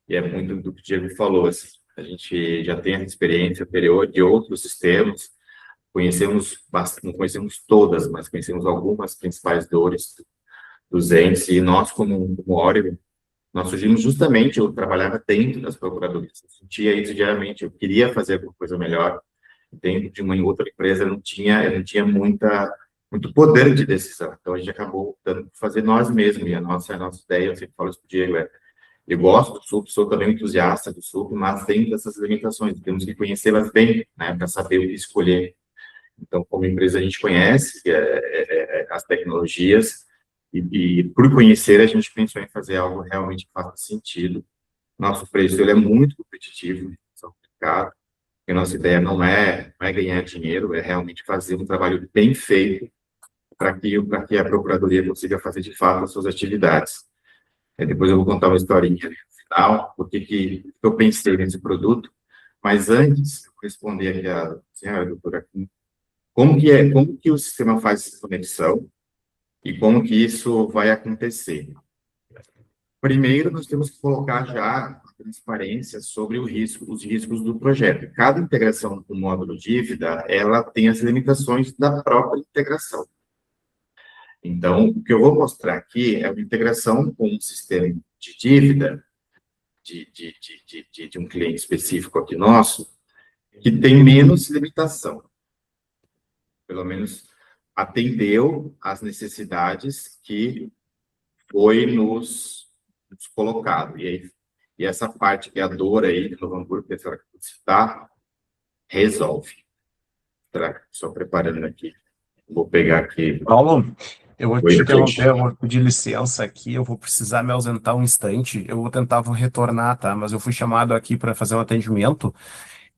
E é muito do que o Diego falou, assim, a gente já tem a experiência anterior de outros sistemas, conhecemos, não conhecemos todas, mas conhecemos algumas principais dores dos entes, e nós, como Origo, nós surgimos justamente, eu trabalhava dentro das procuradorias, eu sentia isso diariamente, eu queria fazer alguma coisa melhor, dentro de uma outra empresa eu não tinha muito poder de decisão, então a gente acabou optando por fazer nós mesmos, e a nossa ideia, eu sempre falo isso para o Diego, eu gosto do SUP, sou também entusiasta do SUP, mas tem dessas limitações, temos que conhecê-las bem, né, para saber o que escolher. Então, como empresa, a gente conhece as tecnologias e, por conhecer, a gente pensou em fazer algo realmente que faça sentido. Nosso preço ele é muito competitivo, caro, e a nossa ideia não é ganhar dinheiro, é realmente fazer um trabalho bem feito para que a Procuradoria consiga fazer, de fato, as suas atividades. Depois eu vou contar uma historinha ali no final, porque eu pensei nesse produto, mas antes, eu vou responder aqui a senhora, doutora, como que o sistema faz essa conexão e como que isso vai acontecer? Primeiro, nós temos que colocar já a transparência sobre os riscos do projeto. Cada integração com o módulo dívida, ela tem as limitações da própria integração. Então, o que eu vou mostrar aqui é uma integração com um sistema de dívida de um cliente específico aqui nosso, que tem menos limitação. Pelo menos atendeu às necessidades que foi nos colocado. E essa parte que é a dor aí do Novo Hamburgo, que a senhora acabou de citar, resolve. Só preparando aqui. Vou pegar aqui. Paulo, eu vou te Oi, interromper, gente. eu vou pedir licença aqui, eu vou precisar me ausentar um instante, eu vou tentar retornar, tá? Mas eu fui chamado aqui para fazer um atendimento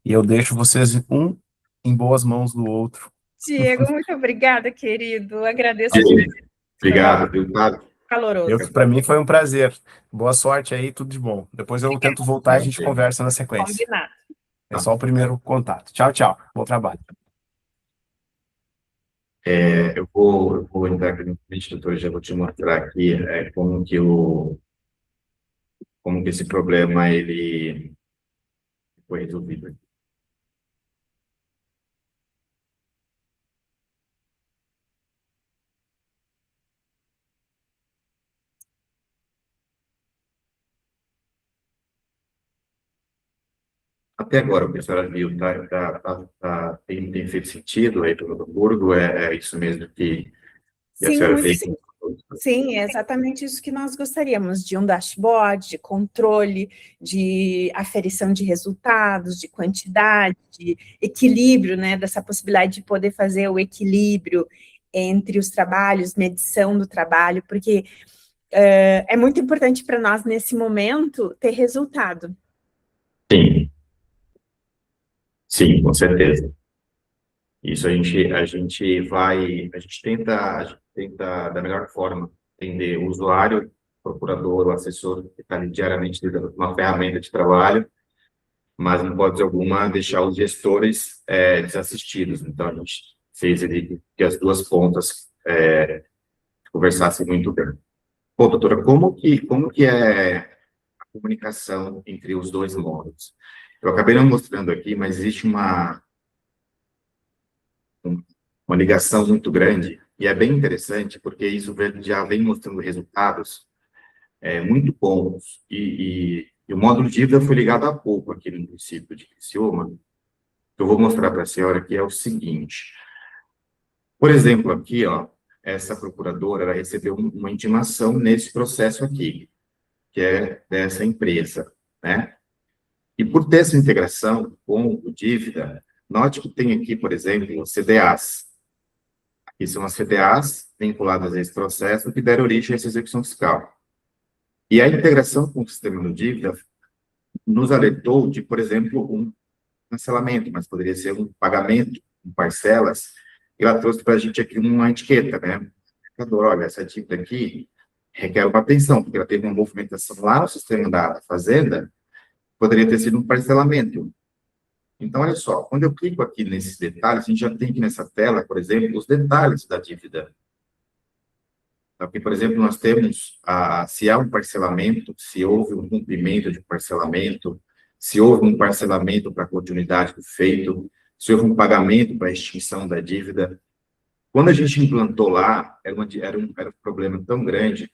e eu deixo vocês um em boas mãos do outro. Diego, muito obrigada, querido. Agradeço muito. Obrigado, viu, Fábio? Caloroso. Para mim foi um prazer. Boa sorte aí, tudo de bom. Depois eu tento voltar e a gente conversa na sequência. Combinado. É só o primeiro contato. Tchau, tchau. Bom trabalho. Eu vou entrar aqui no vídeo, doutor, já vou te mostrar aqui como que esse problema ele foi resolvido. Até agora, o que a senhora viu, tem feito sentido aí para o Hamburgo? É isso mesmo que a Sim, senhora muito fez? sim. Sim, é exatamente isso que nós gostaríamos, de um dashboard, de controle, de aferição de resultados, de quantidade, de equilíbrio, né, dessa possibilidade de poder fazer o equilíbrio entre os trabalhos, medição do trabalho, porque é muito importante para nós, nesse momento, ter resultado. Sim, com certeza. Isso a gente tenta da melhor forma entender o usuário, o procurador, o assessor que está ali diariamente lidando com uma ferramenta de trabalho, mas não pode, de alguma, deixar os gestores desassistidos. Então, a gente fez ali que as duas pontas conversassem muito bem. Bom, doutora, como que é a comunicação entre os dois módulos? Eu acabei não mostrando aqui, mas existe uma ligação muito grande, e é bem interessante, porque isso já vem mostrando resultados muito bons, e o módulo de dívida foi ligado há pouco aqui no município de Criciúma, que eu vou mostrar para a senhora, que é o seguinte. Por exemplo, aqui, ó, essa procuradora, ela recebeu uma intimação nesse processo aqui, que é dessa empresa, né? E por ter essa integração com o dívida, note que tem aqui, por exemplo, CDAs. Aqui são as CDAs vinculadas a esse processo que deram origem a essa execução fiscal. E a integração com o sistema do dívida nos alertou de, por exemplo, um cancelamento, mas poderia ser um pagamento em parcelas, e ela trouxe para a gente aqui uma etiqueta, né? Olha, essa dívida aqui requer uma atenção, porque ela teve uma movimentação lá no sistema da fazenda, poderia ter sido um parcelamento. Então, olha só, quando eu clico aqui nesses detalhes, a gente já tem aqui nessa tela, por exemplo, os detalhes da dívida. Então, aqui, por exemplo, nós temos, se há um parcelamento, se houve um cumprimento de um parcelamento, se houve um parcelamento para a continuidade do feito, se houve um pagamento para a extinção da dívida. Quando a gente implantou lá, era um problema tão grande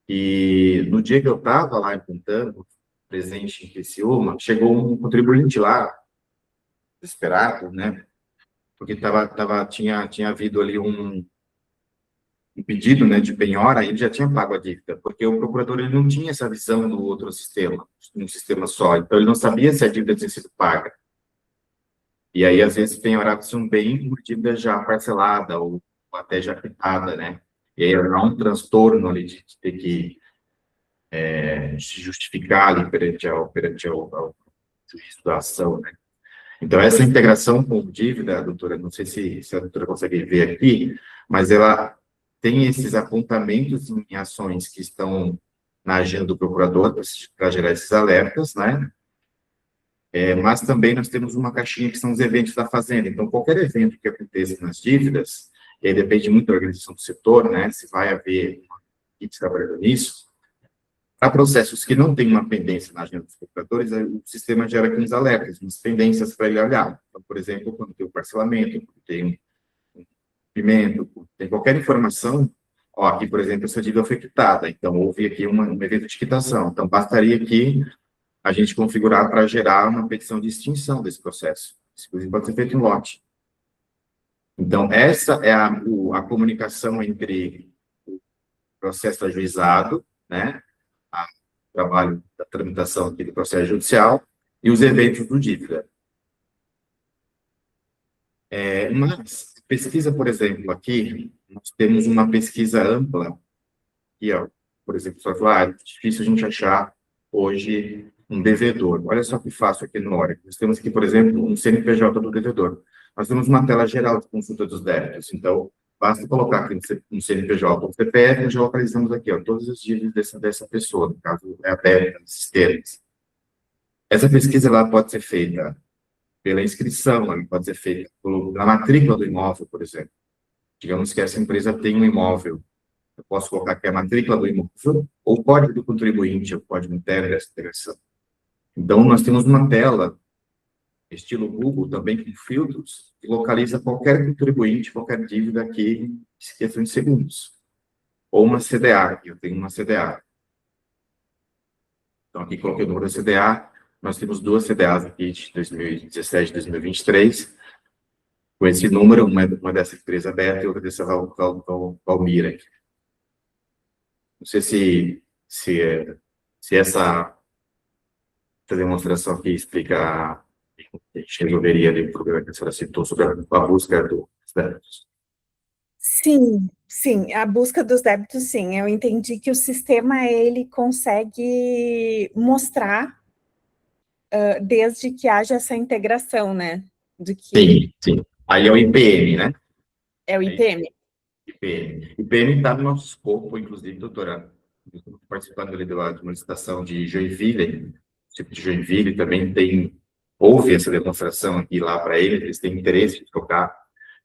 que no dia que eu estava lá implantando, presente em Criciúma, chegou um contribuinte lá, desesperado, né? Porque tinha havido ali um pedido, né, de penhora, aí ele já tinha pago a dívida, porque o procurador ele não tinha essa visão do outro sistema, um sistema só, então ele não sabia se a dívida tinha sido paga. E aí, às vezes, penhorava-se um bem com dívida já parcelada ou até já quitada, né? E aí era um transtorno ali de ter que se justificar ali ao juízo da ação, né? Então, essa integração com dívida, doutora, não sei se a doutora consegue ver aqui, mas ela tem esses apontamentos em ações que estão na agenda do procurador para gerar esses alertas, né? Mas também nós temos uma caixinha que são os eventos da fazenda. Então, qualquer evento que aconteça nas dívidas, e aí depende muito da organização do setor, né? Se vai haver uma equipe trabalhando nisso, para processos que não têm uma pendência na agenda dos procuradores, o sistema gera aqui uns alertas, umas pendências para ele olhar. Então, por exemplo, quando tem um parcelamento, quando tem um cumprimento, tem qualquer informação, ó, aqui, por exemplo, essa dívida foi quitada, então houve aqui um evento de quitação. Então, bastaria aqui a gente configurar para gerar uma petição de extinção desse processo. Isso, inclusive, pode ser feito em lote. Então, essa é a comunicação entre o processo ajuizado, né, o trabalho da tramitação aqui do processo judicial e os eventos do dívida. Mas, pesquisa, por exemplo, aqui, nós temos uma pesquisa ampla, aqui, ó, por exemplo, só falar, é difícil a gente achar hoje um devedor. Olha só que fácil aqui no Oracle. Nós temos aqui, por exemplo, um CNPJ do devedor. Nós temos uma tela geral de consulta dos débitos. Então, basta colocar aqui um CNPJ ou CPF, nós já localizamos aqui, ó, todas as dívidas dessa pessoa, no caso, é aberta nesses termos. Essa pesquisa ela pode ser feita pela inscrição, ela pode ser feita na matrícula do imóvel, por exemplo. Digamos que essa empresa tem um imóvel. Eu posso colocar aqui a matrícula do imóvel, ou o código do contribuinte, o código interno dessa integração. Então, nós temos uma tela, estilo Google, também com filtros, que localiza qualquer contribuinte, qualquer dívida aqui em questão de segundos. Ou uma CDA, aqui eu tenho uma CDA. Então, aqui coloquei o número da CDA, nós temos duas CDAs aqui de 2017 e 2023, com esse número, uma dessa empresa aberta e outra dessa Valmira aqui. Não sei se essa demonstração aqui explica a gente resolveria ali o problema que a senhora citou sobre a busca dos débitos. Sim, a busca dos débitos, sim. Eu entendi que o sistema, ele consegue mostrar, desde que haja essa integração, né? Sim. Aí é o IPM, né? É o IPM? IPM está no nosso escopo, inclusive, doutora, estamos participando ali de uma licitação de Joinville, tipo de Joinville também houve essa demonstração aqui lá para eles têm interesse de trocar.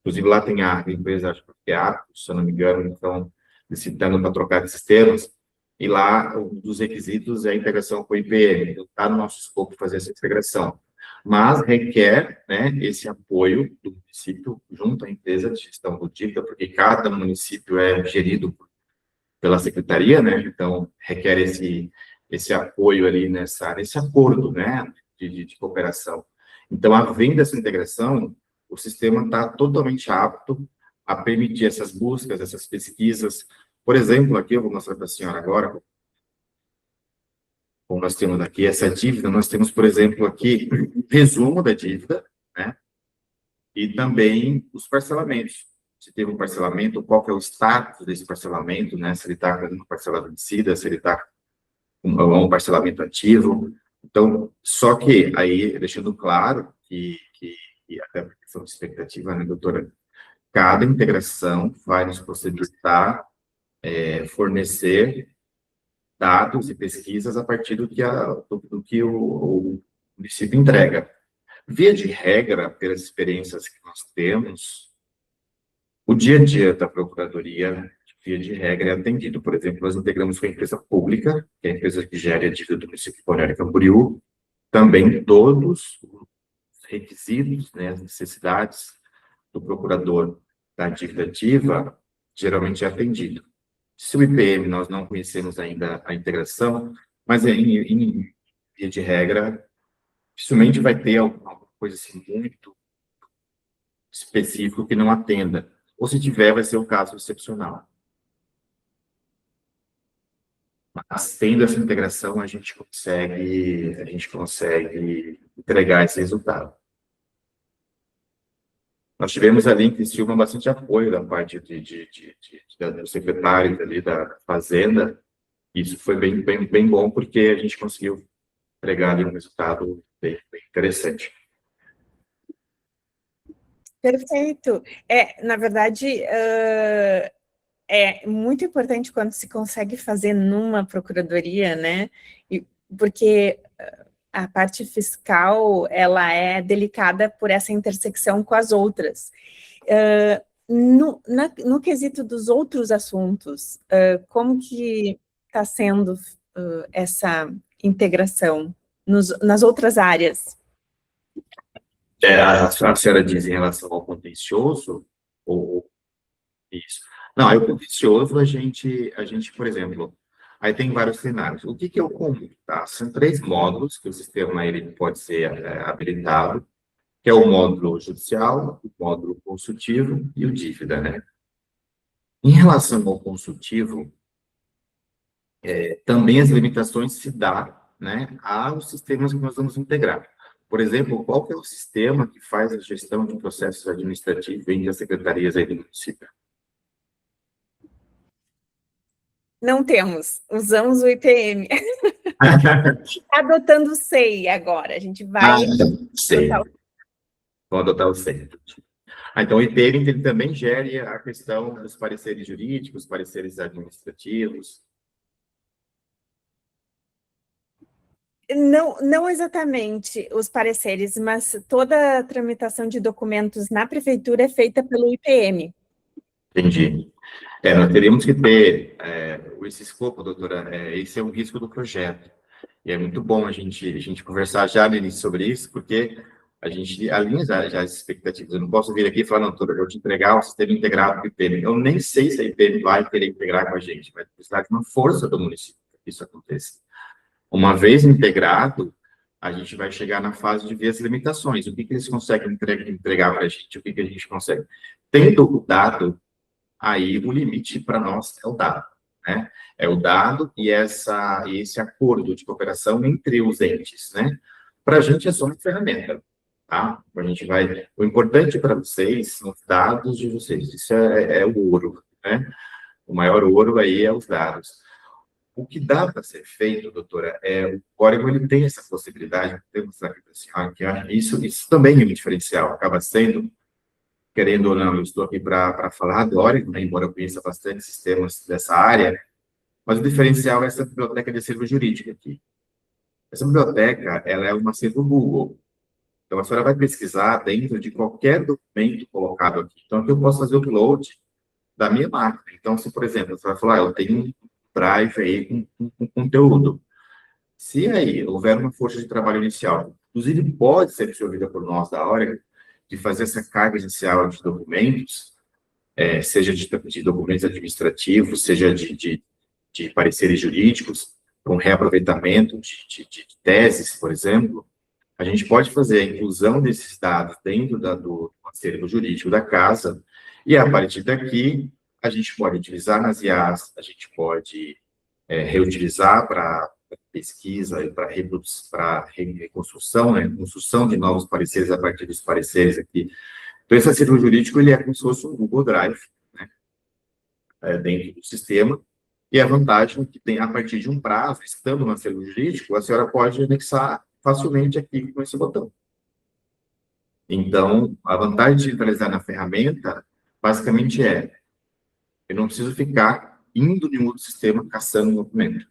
Inclusive, lá tem a empresa, acho que é Atos, se eu não me engano, então, licitando para trocar esses termos, e lá, um dos requisitos é a integração com o IPM, então está no nosso escopo fazer essa integração. Mas requer, né, esse apoio do município junto à empresa de gestão do dívida, porque cada município é gerido pela secretaria, né, então requer esse apoio ali nesse acordo, né, de cooperação. Então, havendo essa integração, o sistema está totalmente apto a permitir essas buscas, essas pesquisas. Por exemplo, aqui eu vou mostrar para a senhora agora, como nós temos aqui essa dívida, nós temos, por exemplo, aqui um resumo da dívida, né, e também os parcelamentos. Se teve um parcelamento, qual que é o status desse parcelamento, né, se ele está com uma parcela vencida, se ele está com um parcelamento ativo. Então, só que aí, deixando claro que até por questão de expectativa, né, doutora, cada integração vai nos possibilitar fornecer dados e pesquisas a partir do que o município entrega. Via de regra, pelas experiências que nós temos, o dia a dia da Procuradoria, via de regra, é atendido. Por exemplo, nós integramos com a empresa pública, que é a empresa que gera a dívida do município de Balneário Camboriú, também todos os requisitos, né, as necessidades do procurador da dívida ativa, geralmente é atendido. Se o IPM nós não conhecemos ainda a integração, mas em via de regra, dificilmente vai ter alguma coisa assim muito específico que não atenda. Ou se tiver, vai ser um caso excepcional. Mas tendo essa integração, a gente consegue entregar esse resultado. Nós tivemos ali em Criciúma bastante apoio da parte do secretário ali da Fazenda. Isso foi bem bom, porque a gente conseguiu entregar ali um resultado bem interessante. Perfeito. Na verdade, é muito importante quando se consegue fazer numa procuradoria, né? Porque a parte fiscal, ela é delicada por essa intersecção com as outras. No quesito dos outros assuntos, como que está sendo essa integração nas outras áreas? A senhora diz em relação ao contencioso, ou isso? Não, aí o contencioso, a gente, por exemplo, aí tem vários cenários. O que é o comum, tá? São 3 módulos que o sistema ele pode ser habilitado, que é o módulo judicial, o módulo consultivo e o dívida, né? Em relação ao consultivo, também as limitações se dão, né, aos sistemas que nós vamos integrar. Por exemplo, qual que é o sistema que faz a gestão de processos administrativos entre as secretarias aí do município? Não temos, usamos o IPM. Adotando o SEI agora, a gente vai... SEI. Vamos adotar o SEI. Então, o IPM ele também gera a questão dos pareceres jurídicos, pareceres administrativos. Não exatamente os pareceres, mas toda a tramitação de documentos na prefeitura é feita pelo IPM. Entendi. Nós teríamos que ter esse escopo, doutora, esse é um risco do projeto. E é muito bom a gente conversar já no início sobre isso, porque a gente alinha já as expectativas. Eu não posso vir aqui e falar, não, doutora, eu vou te entregar o sistema integrado do IPM. Eu nem sei se a IPM vai querer integrar com a gente, vai precisar de uma força do município para que isso aconteça. Uma vez integrado, a gente vai chegar na fase de ver as limitações, o que eles conseguem entregar para a gente, o que a gente consegue. Tendo o dado, aí o limite para nós é o dado, né? É o dado e esse acordo de cooperação entre os entes, né? Para a gente é só uma ferramenta, tá? O importante para vocês são os dados de vocês, isso é o ouro, né? O maior ouro aí é os dados. O que dá para ser feito, doutora, o código ele tem essa possibilidade, temos aqui para a senhora, que isso também é um diferencial, acaba sendo, querendo ou não, eu estou aqui para falar do Oracle, né, embora eu conheça bastante sistemas dessa área, mas o diferencial é essa biblioteca de acervo jurídico aqui. Essa biblioteca, ela é uma acervo Google, então a senhora vai pesquisar dentro de qualquer documento colocado aqui. Então, aqui eu posso fazer o upload da minha máquina. Então, se, por exemplo, você vai falar, eu tenho um drive aí com conteúdo. Se aí houver uma força de trabalho inicial, inclusive pode ser absorvida por nós da hora de fazer essa carga inicial de documentos, seja de documentos administrativos, seja de pareceres jurídicos, com reaproveitamento de teses, por exemplo, a gente pode fazer a inclusão desses dados dentro do acervo jurídico da casa, e a partir daqui, a gente pode utilizar nas IAs, a gente pode reutilizar para pesquisa e para reconstrução, né? Construção de novos pareceres a partir dos pareceres aqui. Então, esse acervo jurídico, ele é como se fosse um Google Drive, né? Dentro do sistema, e a vantagem que tem, a partir de um prazo, estando no acervo jurídico, a senhora pode anexar facilmente aqui com esse botão. Então, a vantagem de centralizar na ferramenta, basicamente eu não preciso ficar indo em um outro sistema, caçando um documento.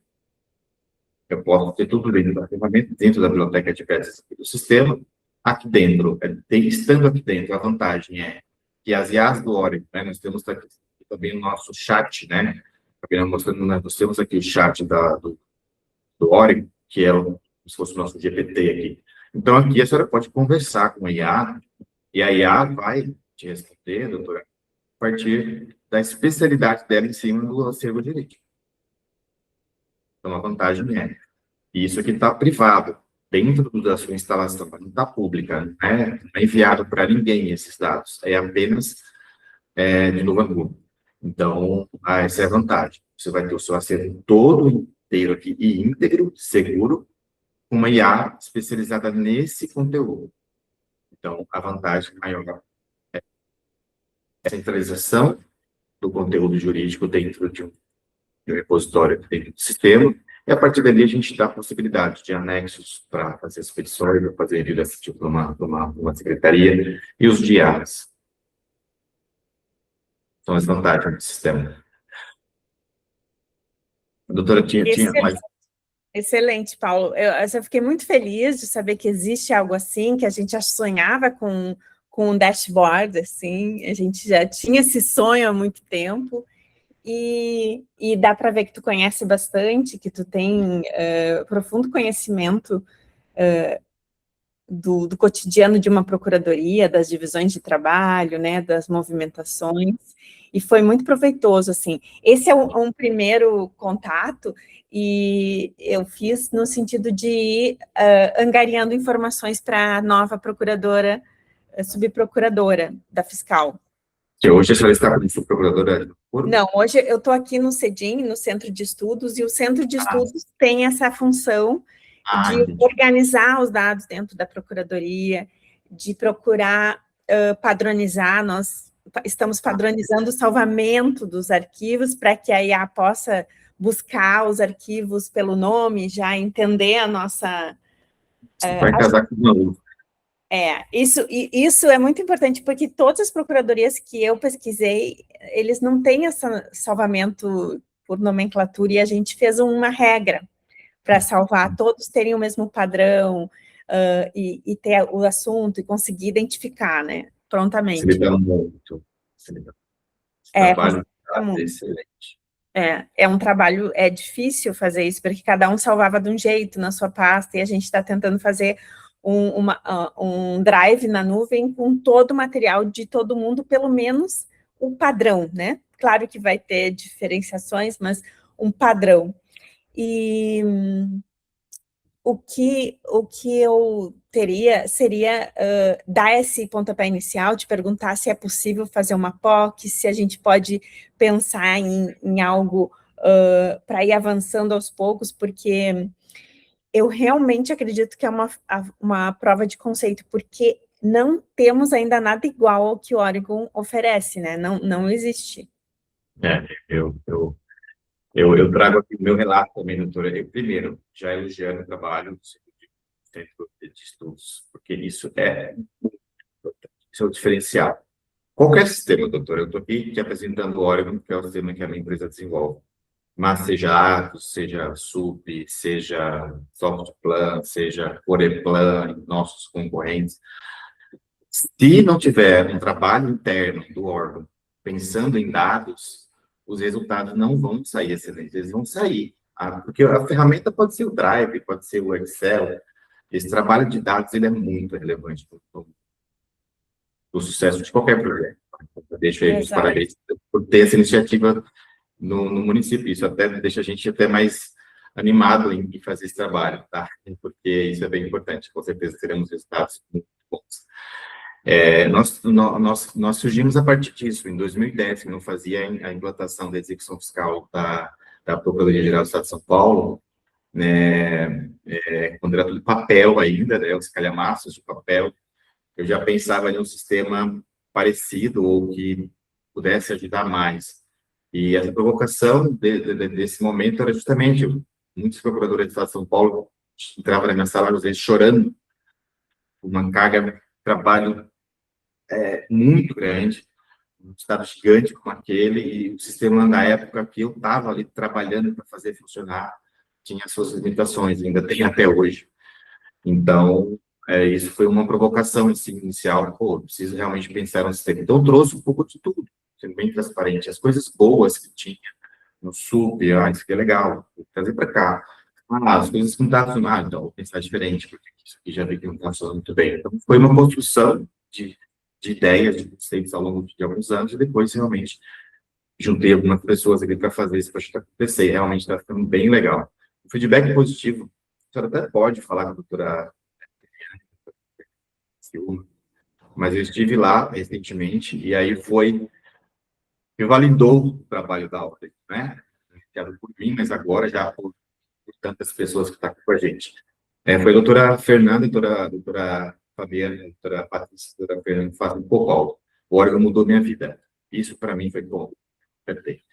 Eu posso ter tudo dentro da ferramenta, dentro da biblioteca de peças do sistema, aqui dentro, estando aqui dentro, a vantagem é que as IAs do Oracle, né, nós temos aqui também o nosso chat, né, mostrando, nós temos aqui o chat do Oracle, que é como se fosse o nosso GPT aqui. Então, aqui a senhora pode conversar com a IA, e a IA vai te responder, doutora, a partir da especialidade dela em cima do acervo jurídico. Então, a vantagem é, isso aqui está privado, dentro da sua instalação, não está pública, não é enviado para ninguém esses dados, é apenas de novo agudo. Então, essa é a vantagem. Você vai ter o seu acervo todo inteiro aqui, e íntegro, seguro, com uma IA especializada nesse conteúdo. Então, a vantagem maior é a centralização do conteúdo jurídico dentro de um repositório, dentro do sistema, e a partir dali a gente dá a possibilidade de anexos para fazer as petições, para fazer envio desse tipo uma secretaria, e os diários. São as vantagens do sistema. A doutora tinha mais... Excelente, Paulo. Eu fiquei muito feliz de saber que existe algo assim, que a gente já sonhava com um dashboard, assim, a gente já tinha esse sonho há muito tempo, e dá para ver que tu conhece bastante, que tu tem profundo conhecimento do cotidiano de uma procuradoria, das divisões de trabalho, né, das movimentações, e foi muito proveitoso, assim. Esse é um primeiro contato, e eu fiz no sentido de ir angariando informações para a nova procuradora, subprocuradora da fiscal. Que hoje a senhora está como subprocuradora? Não, hoje eu estou aqui no CEDIM, no Centro de Estudos, e o Centro de Estudos tem essa função de organizar os dados dentro da Procuradoria, de procurar padronizar. Nós estamos padronizando o salvamento dos arquivos para que a IA possa buscar os arquivos pelo nome, já entender a nossa... vai casar com uma outra. Isso é muito importante, porque todas as procuradorias que eu pesquisei, eles não têm esse salvamento por nomenclatura, e a gente fez uma regra para salvar, todos terem o mesmo padrão, e ter o assunto, e conseguir identificar, né, prontamente. Facilita muito. Trabalho excelente. É um trabalho, é difícil fazer isso, porque cada um salvava de um jeito na sua pasta, e a gente está tentando fazer um drive na nuvem com todo o material de todo mundo, pelo menos o padrão, né? Claro que vai ter diferenciações, mas um padrão. E o que eu teria seria dar esse pontapé inicial, de perguntar se é possível fazer uma POC, se a gente pode pensar em algo para ir avançando aos poucos, porque eu realmente acredito que é uma prova de conceito, porque não temos ainda nada igual ao que o Oregon oferece, né? Não existe. Eu trago aqui o meu relato também, doutora. Eu, primeiro, já elogiando o trabalho do Centro de Estudos, porque isso é o diferencial. Qualquer sistema, doutora, eu estou aqui te apresentando o Oregon, que é o sistema que a minha empresa desenvolve. Mas seja Atos, seja SUP, seja Softplan, seja Oreplan, nossos concorrentes, se não tiver um trabalho interno do órgão pensando em dados, os resultados não vão sair excelentes, eles vão sair. Porque a ferramenta pode ser o Drive, pode ser o Excel. Esse trabalho de dados ele é muito relevante para o sucesso de qualquer projeto. Eu deixo aí os parabéns por ter essa iniciativa no município. Isso até deixa a gente até mais animado em fazer esse trabalho, tá? Porque isso é bem importante. Com certeza teremos resultados muito bons. Nós surgimos a partir disso, em 2010, que não fazia a implantação da execução fiscal da Procuradoria-Geral do Estado de São Paulo, né, quando era tudo papel ainda, né, os calhamaços de papel. Eu já pensava em um sistema parecido ou que pudesse ajudar mais. E essa provocação desse momento era justamente muitos procuradores do Estado de São Paulo entravam na minha sala, às vezes, chorando, uma carga de trabalho muito grande, um estado gigante como aquele, e o sistema, na época que eu estava ali trabalhando para fazer funcionar, tinha suas limitações, ainda tem até hoje. Então, isso foi uma provocação assim, inicial. Pô, preciso realmente pensar no sistema. Então, eu trouxe um pouco de tudo, sendo bem transparente. As coisas boas que tinha no SUP, isso aqui é legal, vou trazer para cá. As coisas que não estavam funcionando, então, vou pensar diferente, porque isso aqui já vi que não está funcionando muito bem. Então, foi uma construção de ideias, de conceitos ao longo de alguns anos, e depois, realmente, juntei algumas pessoas aqui para fazer esse projeto acontecer. E realmente está ficando bem legal. O feedback positivo, a senhora até pode falar com a doutora Silva, mas eu estive lá recentemente, e aí me validou o trabalho da obra, né? Quero por mim, mas agora já por tantas pessoas que estão com a gente. Foi a doutora Fernanda, doutora Fabiana, doutora Patrícia, doutora Fernanda, faz um pouco. O órgão mudou minha vida. Isso, para mim, foi bom. Perfeito.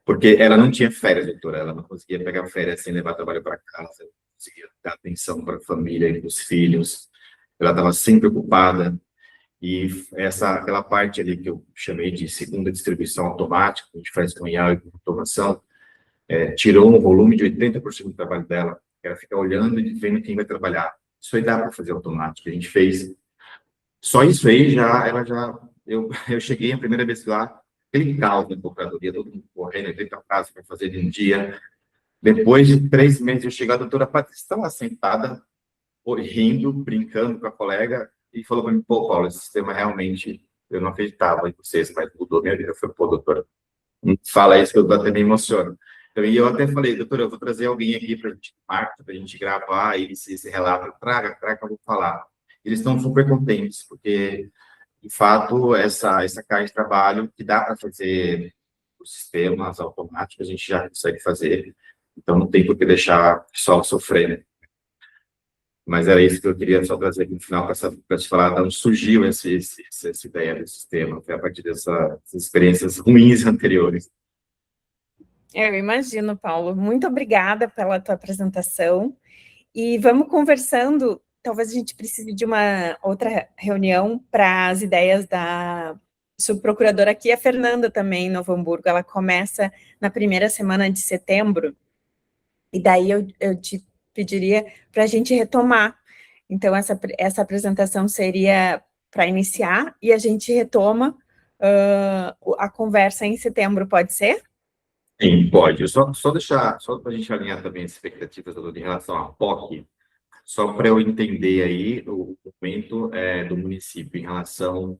Porque ela não tinha férias, doutora, ela não conseguia pegar férias sem levar trabalho para casa, não conseguia dar atenção para a família e para os filhos, ela estava sempre ocupada, e aquela parte ali que eu chamei de segunda distribuição automática, que a gente faz com IA e com automação, tirou um volume de 80% do trabalho dela, ela fica olhando e vendo quem vai trabalhar. Isso aí dá para fazer automático, a gente fez. Só isso aí, eu cheguei a primeira vez lá, aquele caos na procuradoria, todo mundo correndo, 80 prazos para fazer de um dia. Depois de 3 meses, eu cheguei, a doutora Patrícia estava sentada, rindo, brincando com a colega, e falou para mim, pô, Paulo, esse sistema realmente, eu não acreditava em vocês, mas mudou minha vida. Eu falei, pô, doutora, não fala isso que eu até me emociono. Então, e eu até falei, doutora, eu vou trazer alguém aqui para a gente gravar esse relato, traga, eu vou falar. Eles estão super contentes, porque, de fato, essa carga de trabalho que dá para fazer os sistemas automáticos, a gente já consegue fazer, então não tem por que deixar o pessoal sofrer. Mas era isso que eu queria só trazer aqui no final, para te falar de onde surgiu essa ideia do sistema, foi a partir dessas experiências ruins anteriores. Eu imagino, Paulo. Muito obrigada pela tua apresentação. E vamos conversando. Talvez a gente precise de uma outra reunião para as ideias da subprocuradora aqui, a Fernanda também, em Novo Hamburgo. Ela começa na primeira semana de setembro. E daí eu te pediria para a gente retomar. Então, essa apresentação seria para iniciar e a gente retoma a conversa em setembro, pode ser? Sim, pode. Só para a gente alinhar também as expectativas em relação à POC, só para eu entender aí o momento do município em relação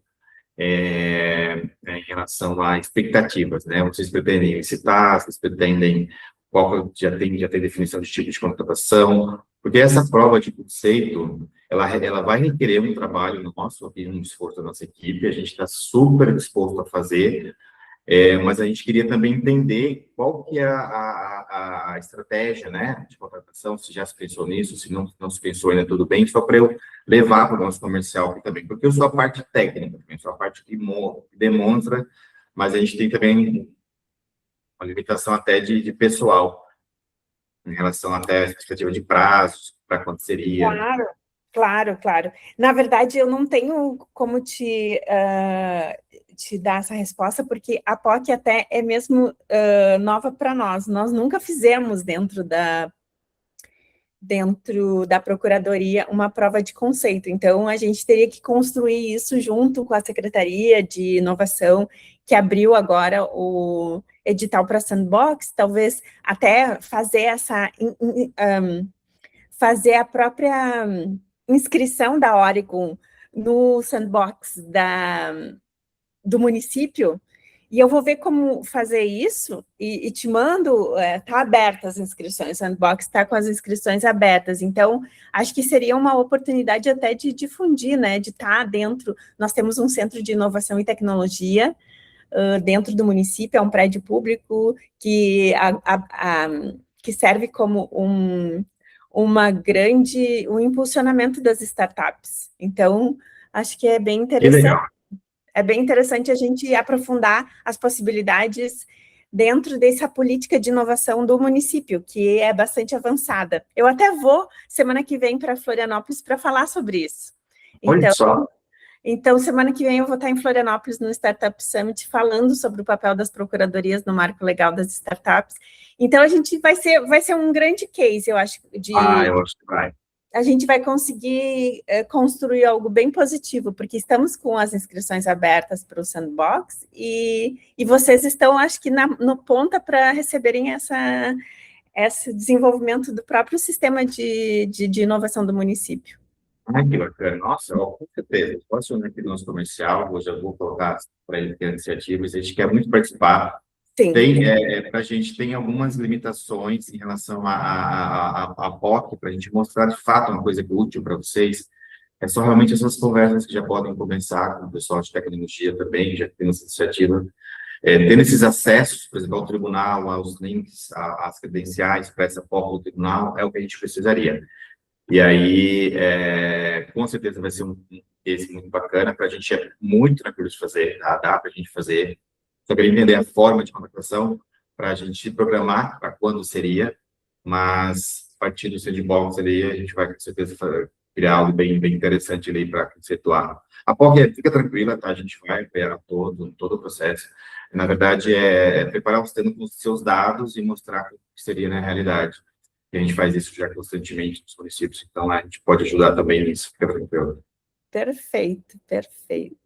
a expectativas, né? Vocês pretendem licitar, vocês pretendem já tem definição de tipo de contratação, porque essa prova de conceito, ela vai requerer um trabalho nosso, um esforço da nossa equipe, a gente está super disposto a fazer, mas a gente queria também entender qual que é a estratégia, né, de contratação, se já se pensou nisso, se não se pensou ainda, tudo bem, só para eu levar para o nosso comercial aqui também, porque eu sou a parte técnica, também, sou a parte que demonstra, mas a gente tem também uma limitação até de pessoal, em relação até à expectativa de prazos, para quando seria. Claro. Na verdade, eu não tenho como te dar essa resposta, porque a POC até é mesmo nova para nós. Nós nunca fizemos dentro da Procuradoria uma prova de conceito. Então, a gente teria que construir isso junto com a Secretaria de Inovação, que abriu agora o edital para Sandbox, talvez até fazer fazer a própria inscrição da Oregon no Sandbox do município, e eu vou ver como fazer isso, e te mando, está aberta as inscrições, o Sandbox está com as inscrições abertas, então, acho que seria uma oportunidade até de difundir, né, de estar dentro. Nós temos um centro de inovação e tecnologia dentro do município, é um prédio público que serve como um impulsionamento das startups. Então, acho que é bem interessante. Legal. É bem interessante a gente aprofundar as possibilidades dentro dessa política de inovação do município, que é bastante avançada. Eu até vou, semana que vem, para Florianópolis para falar sobre isso. Olha só. Então, semana que vem eu vou estar em Florianópolis no Startup Summit falando sobre o papel das procuradorias no marco legal das startups. Então, a gente vai ser um grande case, eu acho, Eu acho que vai. a gente vai conseguir construir algo bem positivo, porque estamos com as inscrições abertas para o Sandbox e vocês estão, acho que, no ponta para receberem esse desenvolvimento do próprio sistema de inovação do município. Que bacana. Nossa, com certeza. Posso ir aqui no nosso comercial, hoje eu vou colocar para ele ter iniciativas, a gente quer muito participar. Sim. Para a gente tem algumas limitações em relação à POC, para a gente mostrar de fato uma coisa útil para vocês. É só realmente essas conversas que já podem começar com o pessoal de tecnologia também, já tem essa iniciativa. Tendo esses acessos, por exemplo, ao tribunal, aos links, às credenciais para essa POC do tribunal, é o que a gente precisaria. E aí, com certeza vai ser um case muito bacana, para a gente é muito tranquilo de fazer, tá? Dá para a gente fazer. Só queria entender a forma de contratação para a gente programar para quando seria, mas a partir do sandbox ali, a gente vai com certeza criar algo bem interessante ali para conceituar. A POC fica tranquila, tá? A gente vai apoiar todo o processo. Na verdade, é preparar o sistema com os seus dados e mostrar o que seria na realidade. E a gente faz isso já constantemente nos municípios, então a gente pode ajudar também nisso, fica tranquilo. Perfeito, perfeito.